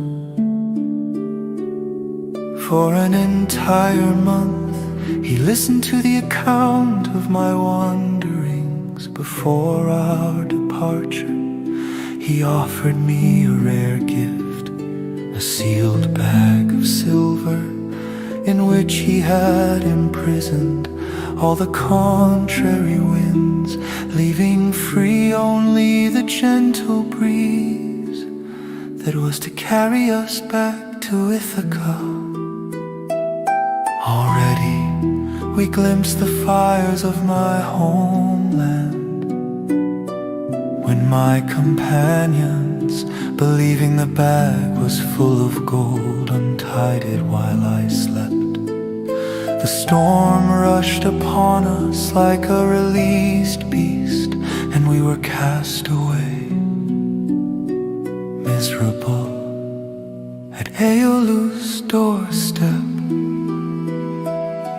For an entire month he listened to the account of my wanderings. Before our departure, he offered me a rare gift, a sealed bag of silver, in which he had imprisoned all the contrary winds, leaving free only the gentle breeze that was to carry us back to Ithaca. Already we glimpsed the fires of my homeland, when my companions, believing the bag was full of gold, untied it while I slept. The storm rushed upon us like a released beast, and we were cast away, miserable, at Aeolus' doorstep.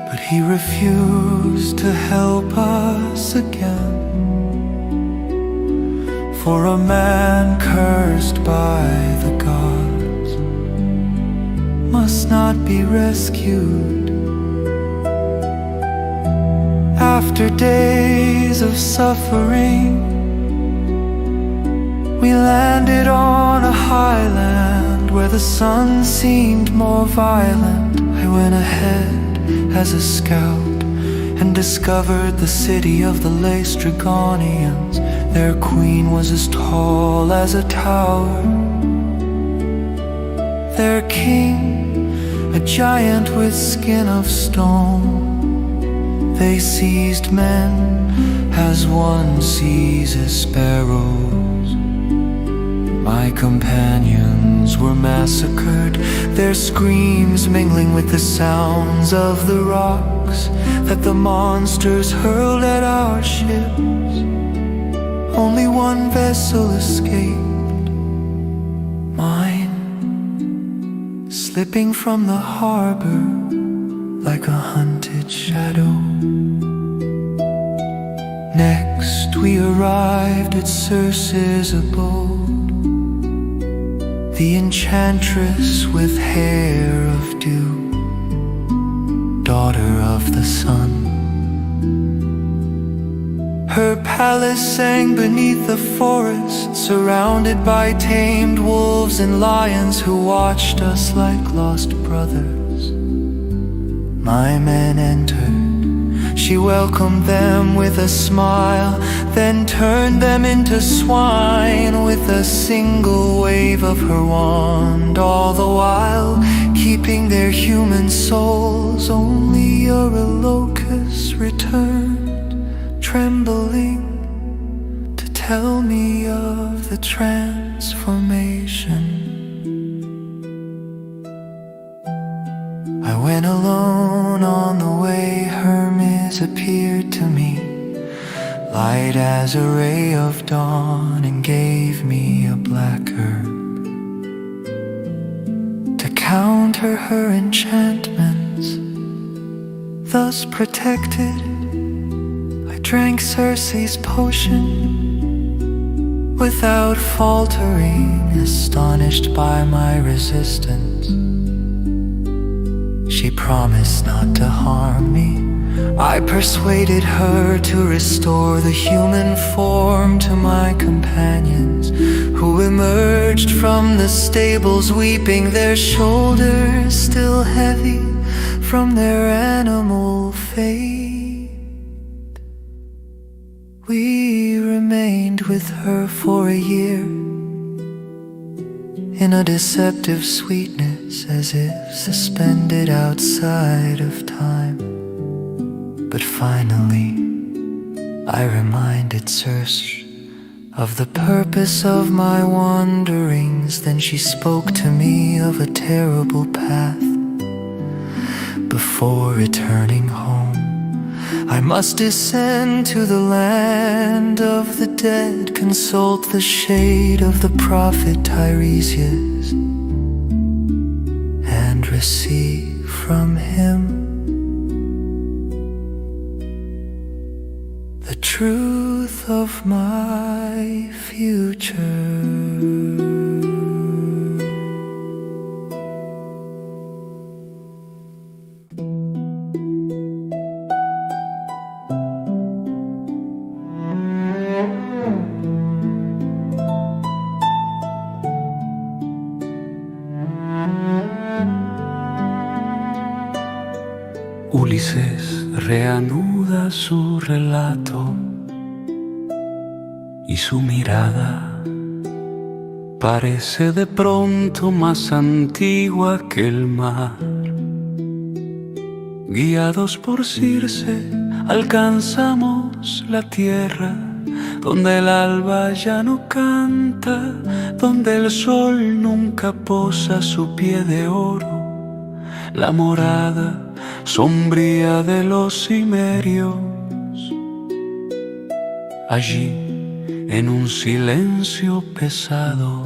But he refused to help us again, for a man cursed by the gods must not be rescued. After days of suffering, we landed on a highland where the sun seemed more violent. I went ahead as a scout and discovered the city of the Laestrygonians. Their queen was as tall as a tower, their king a giant with skin of stone. They seized men as one seizes sparrows. My companions were massacred, their screams mingling with the sounds of the rocks that the monsters hurled at our ships. Only one vessel escaped, mine, slipping from the harbor like a hunted shadow. Next we arrived at Circe's abode, the enchantress with hair of dew, daughter of the sun. Her palace sang beneath the forest, surrounded by tamed wolves and lions who watched us like lost brothers. My men entered. She welcomed them with a smile, then turned them into swine with a single wave of her wand, all the while keeping their human souls. Only Eurylochus returned, trembling, to tell me of the transformation. I went alone on the way. Hermes appeared to me, light as a ray of dawn, and gave me a black herb to counter her enchantments. Thus protected, I drank Circe's potion without faltering, astonished by my resistance. She promised not to harm me. I persuaded her to restore the human form to my companions, who emerged from the stables weeping, their shoulders still heavy from their animal fate. We remained with her for a year, in a deceptive sweetness, as if suspended outside of time. But finally, I reminded Circe of the purpose of my wanderings. Then she spoke to me of a terrible path. Before returning home, I must descend to the land of the dead, consult the shade of the prophet Tiresias, and receive from him the truth of my future. Ulises reanuda su relato y su mirada parece de pronto más antigua que el mar. Guiados por Circe alcanzamos la tierra, donde el alba ya no canta, donde el sol nunca posa su pie de oro, la morada sombría de los cimerios. Allí, en un silencio pesado,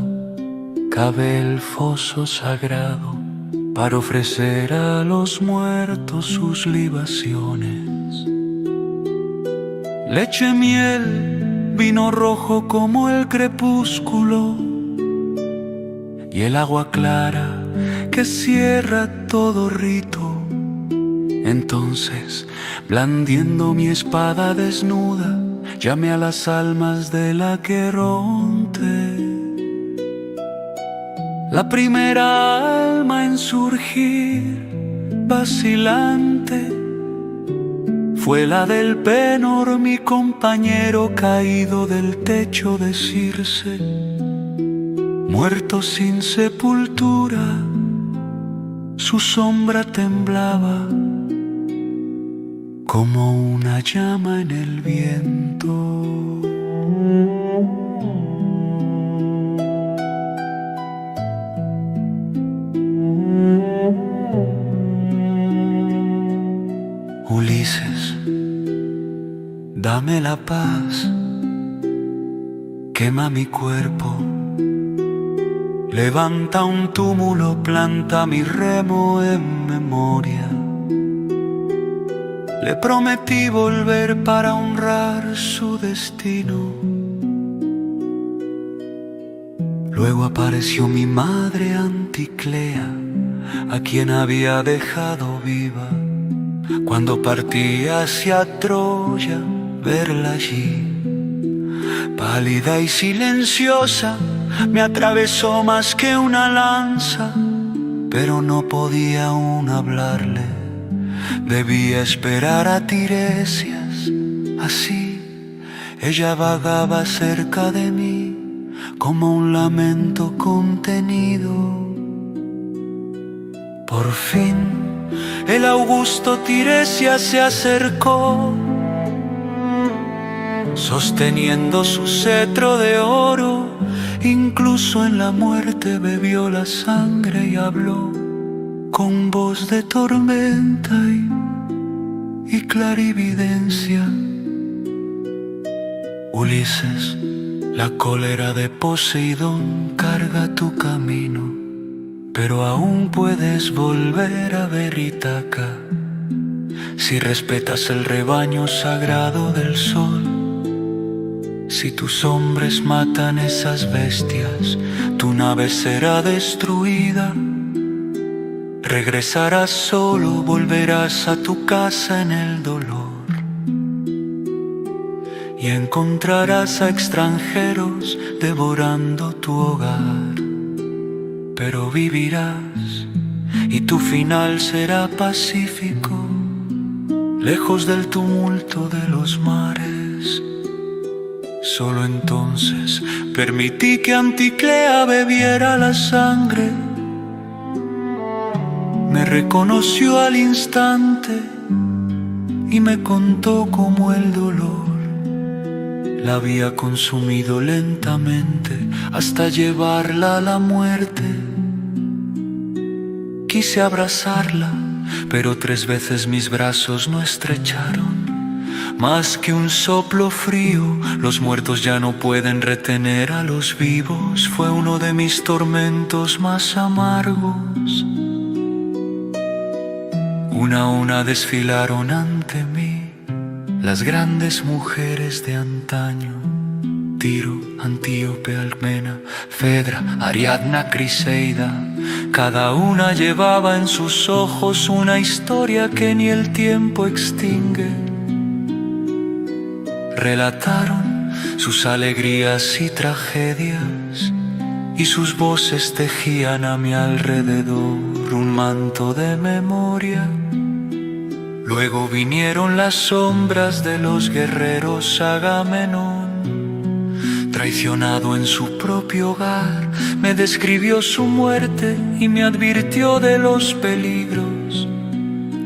cabe el foso sagrado para ofrecer a los muertos sus libaciones. Leche, miel, vino rojo como el crepúsculo, y el agua clara que cierra todo rito. Entonces, blandiendo mi espada desnuda, llamé a las almas del Aqueronte. La primera alma en surgir, vacilante, fue la del Penor, mi compañero caído del techo de Circe, muerto sin sepultura. Su sombra temblaba como una llama en el viento. Ulises, dame la paz, quema mi cuerpo, levanta un túmulo, planta mi remo en memoria. Le prometí volver para honrar su destino. Luego apareció mi madre Anticlea, a quien había dejado viva. Cuando partí hacia Troya, verla allí, pálida y silenciosa, me atravesó más que una lanza, pero no podía aún hablarle. Debía esperar a Tiresias, así ella vagaba cerca de mí como un lamento contenido. Por fin el augusto Tiresias se acercó, sosteniendo su cetro de oro. Incluso en la muerte bebió la sangre y habló con voz de tormenta y clarividencia. Ulises, la cólera de Poseidón carga tu camino, pero aún puedes volver a ver Ítaca si respetas el rebaño sagrado del sol. Si tus hombres matan esas bestias, tu nave será destruida. Regresarás solo, volverás a tu casa en el dolor, y encontrarás a extranjeros devorando tu hogar. Pero vivirás y tu final será pacífico, lejos del tumulto de los mares. Solo entonces permití que Anticlea bebiera la sangre. Me reconoció al instante y me contó cómo el dolor la había consumido lentamente hasta llevarla a la muerte. Quise abrazarla, pero 3 veces mis brazos no estrecharon. Más que un soplo frío, los muertos ya no pueden retener a los vivos. Fue uno de mis tormentos más amargos. Una a una desfilaron ante mí las grandes mujeres de antaño: Tiro, Antíope, Alcmena, Fedra, Ariadna, Criseida. Cada una llevaba en sus ojos una historia que ni el tiempo extingue. Relataron sus alegrías y tragedias, y sus voces tejían a mi alrededor un manto de memoria. Luego vinieron las sombras de los guerreros. Agamenón, traicionado en su propio hogar, me describió su muerte y me advirtió de los peligros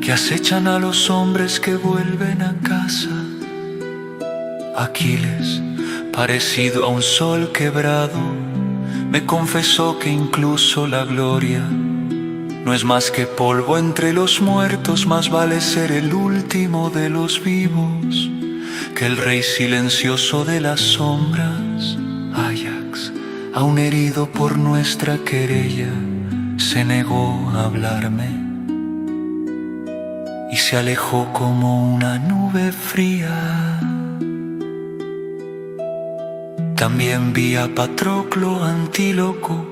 que acechan a los hombres que vuelven a casa. Aquiles, parecido a un sol quebrado, me confesó que incluso la gloria no es más que polvo entre los muertos. Más vale ser el último de los vivos que el rey silencioso de las sombras. Áyax, aún herido por nuestra querella, se negó a hablarme y se alejó como una nube fría. También vi a Patroclo Antíloco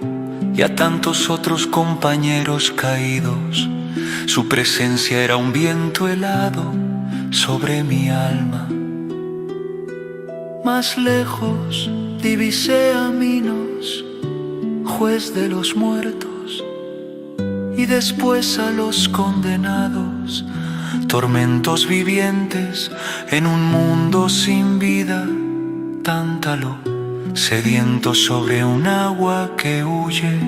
y a tantos otros compañeros caídos. Su presencia era un viento helado sobre mi alma. Más lejos divisé a Minos, juez de los muertos, y después a los condenados, tormentos vivientes en un mundo sin vida. Tántalo, sediento sobre un agua que huye.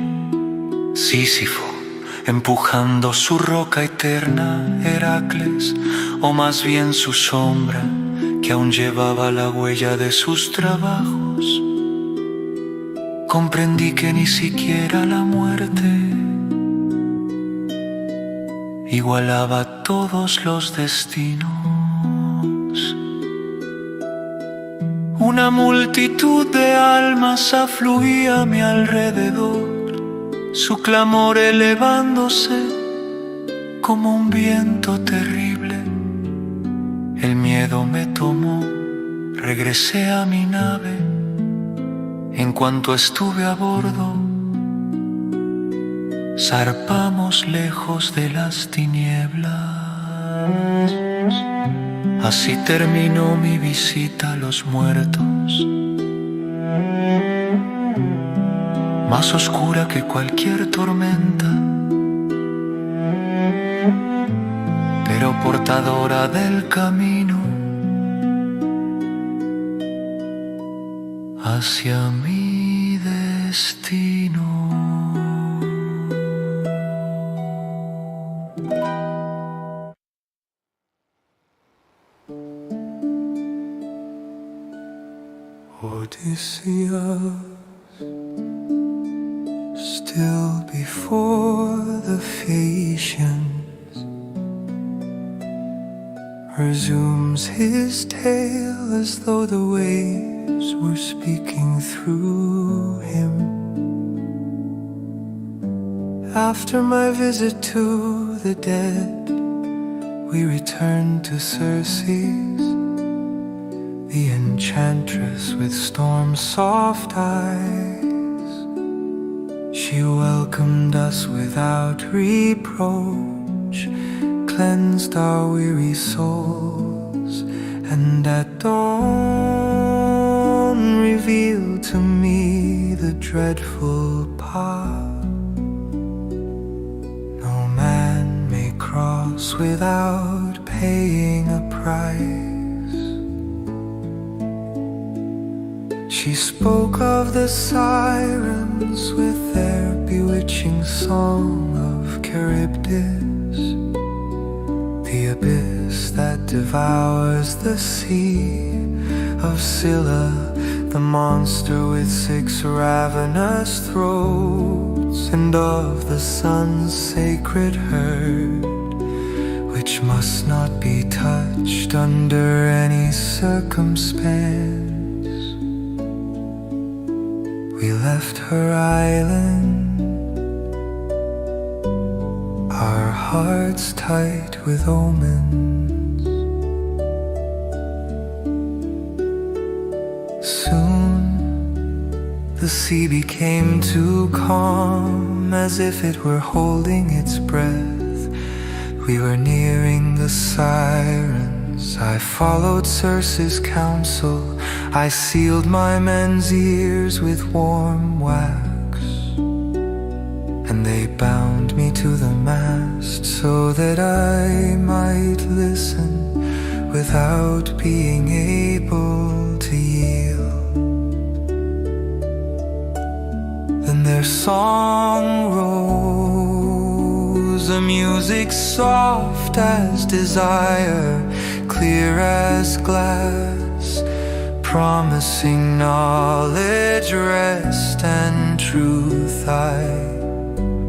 Sísifo, empujando su roca eterna. Heracles, o más bien su sombra, que aún llevaba la huella de sus trabajos. Comprendí que ni siquiera la muerte igualaba todos los destinos. Una multitud de almas afluía a mi alrededor, su clamor elevándose como un viento terrible. El miedo me tomó, regresé a mi nave. En cuanto estuve a bordo, zarpamos lejos de las tinieblas. Así terminó mi visita a los muertos, más oscura que cualquier tormenta, pero portadora del camino hacia mi destino. Odysseus, still before the Phaeacians, resumes his tale as though the waves were speaking through him. After my visit to the dead, we returned to Circe's, the enchantress with storm-soft eyes. She welcomed us without reproach, cleansed our weary souls, and at dawn revealed to me the dreadful path no man may cross without paying a price. She spoke of the sirens with their bewitching song of Charybdis, the abyss that devours the sea, of Scylla, the monster with 6 ravenous throats, and of the sun's sacred herd, which must not be touched under any circumstance. We left her island, our hearts tight with omens. Soon the sea became too calm, as if it were holding its breath. We were nearing the sirens. I followed Circe's counsel. I sealed my men's ears with warm wax, and they bound me to the mast so that I might listen without being able to yield. Then their song rose, a music soft as desire, clear as glass, promising knowledge, rest, and truth. I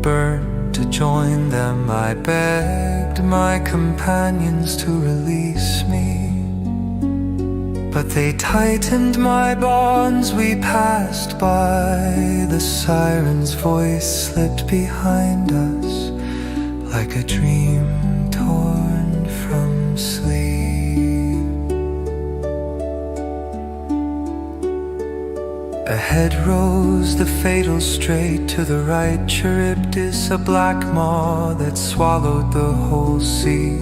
burned to join them. I begged my companions to release me, but they tightened my bonds. We passed by, the siren's voice slipped behind us like a dream torn from sleep. Ahead rose the fatal strait, to the right Charybdis, a black maw that swallowed the whole sea.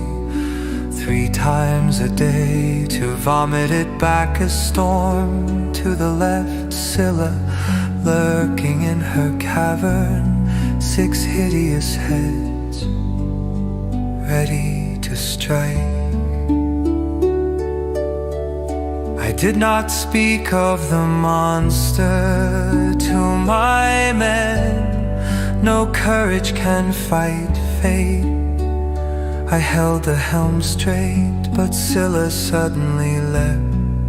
3 times a day to vomit it back as storm. To the left Scylla, lurking in her cavern, 6 hideous heads ready to strike. I did not speak of the monster to my men. No courage can fight fate. I held the helm straight, but Scylla suddenly leapt,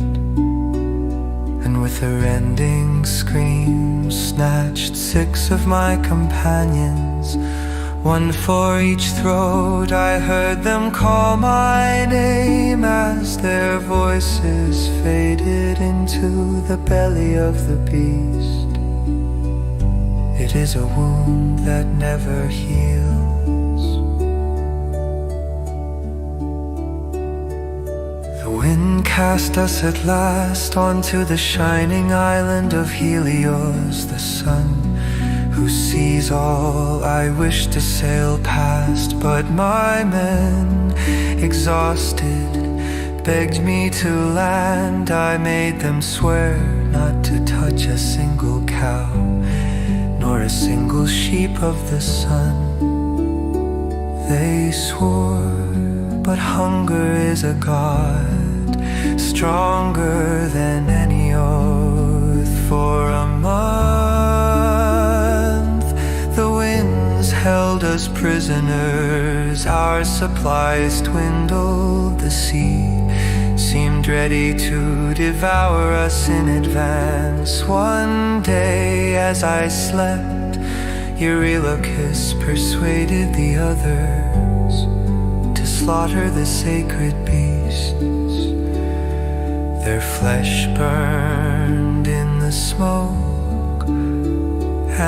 and with a rending scream snatched 6 of my companions. 1 for each throat. I heard them call my name as their voices faded into the belly of the beast. It is a wound that never heals. The wind cast us at last onto the shining island of Helios, the sun who sees all. I wish to sail past, but my men, exhausted, begged me to land. I made them swear not to touch a single cow, nor a single sheep of the sun. They swore, but hunger is a god, stronger than any oath. For a month the winds held us prisoners, our supplies dwindled, the sea seemed ready to devour us in advance. One day as I slept, Eurylochus persuaded the others to slaughter the sacred beasts. Their flesh burned in the smoke,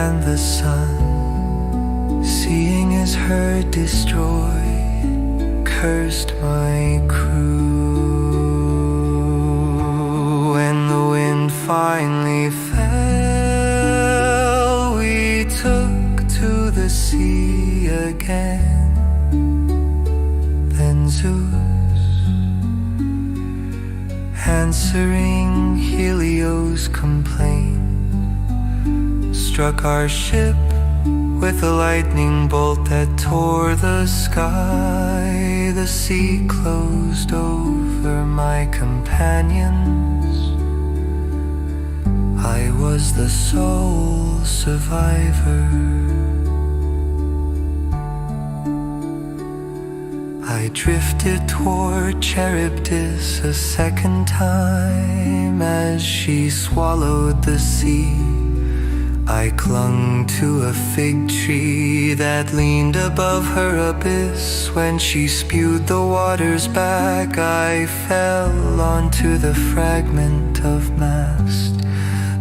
and the sun, seeing his herd destroyed, cursed my crew. When the wind finally fell, we took to the sea again. Then Zeus, answering Helios' complaint, struck our ship with a lightning bolt that tore the sky. The sea closed over my companions. I was the sole survivor. I drifted toward Charybdis a second time as she swallowed the sea. I clung to a fig tree that leaned above her abyss. When she spewed the waters back, I fell onto the fragment of mast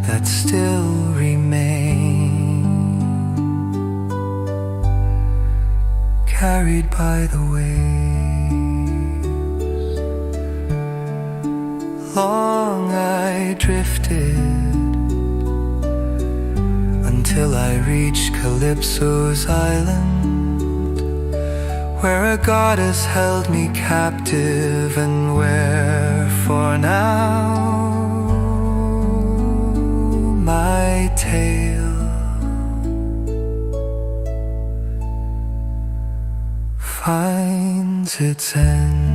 that still remained, carried by the waves. Long I drifted until I reached Calypso's island, where a goddess held me captive, and where for now my tale finds its end.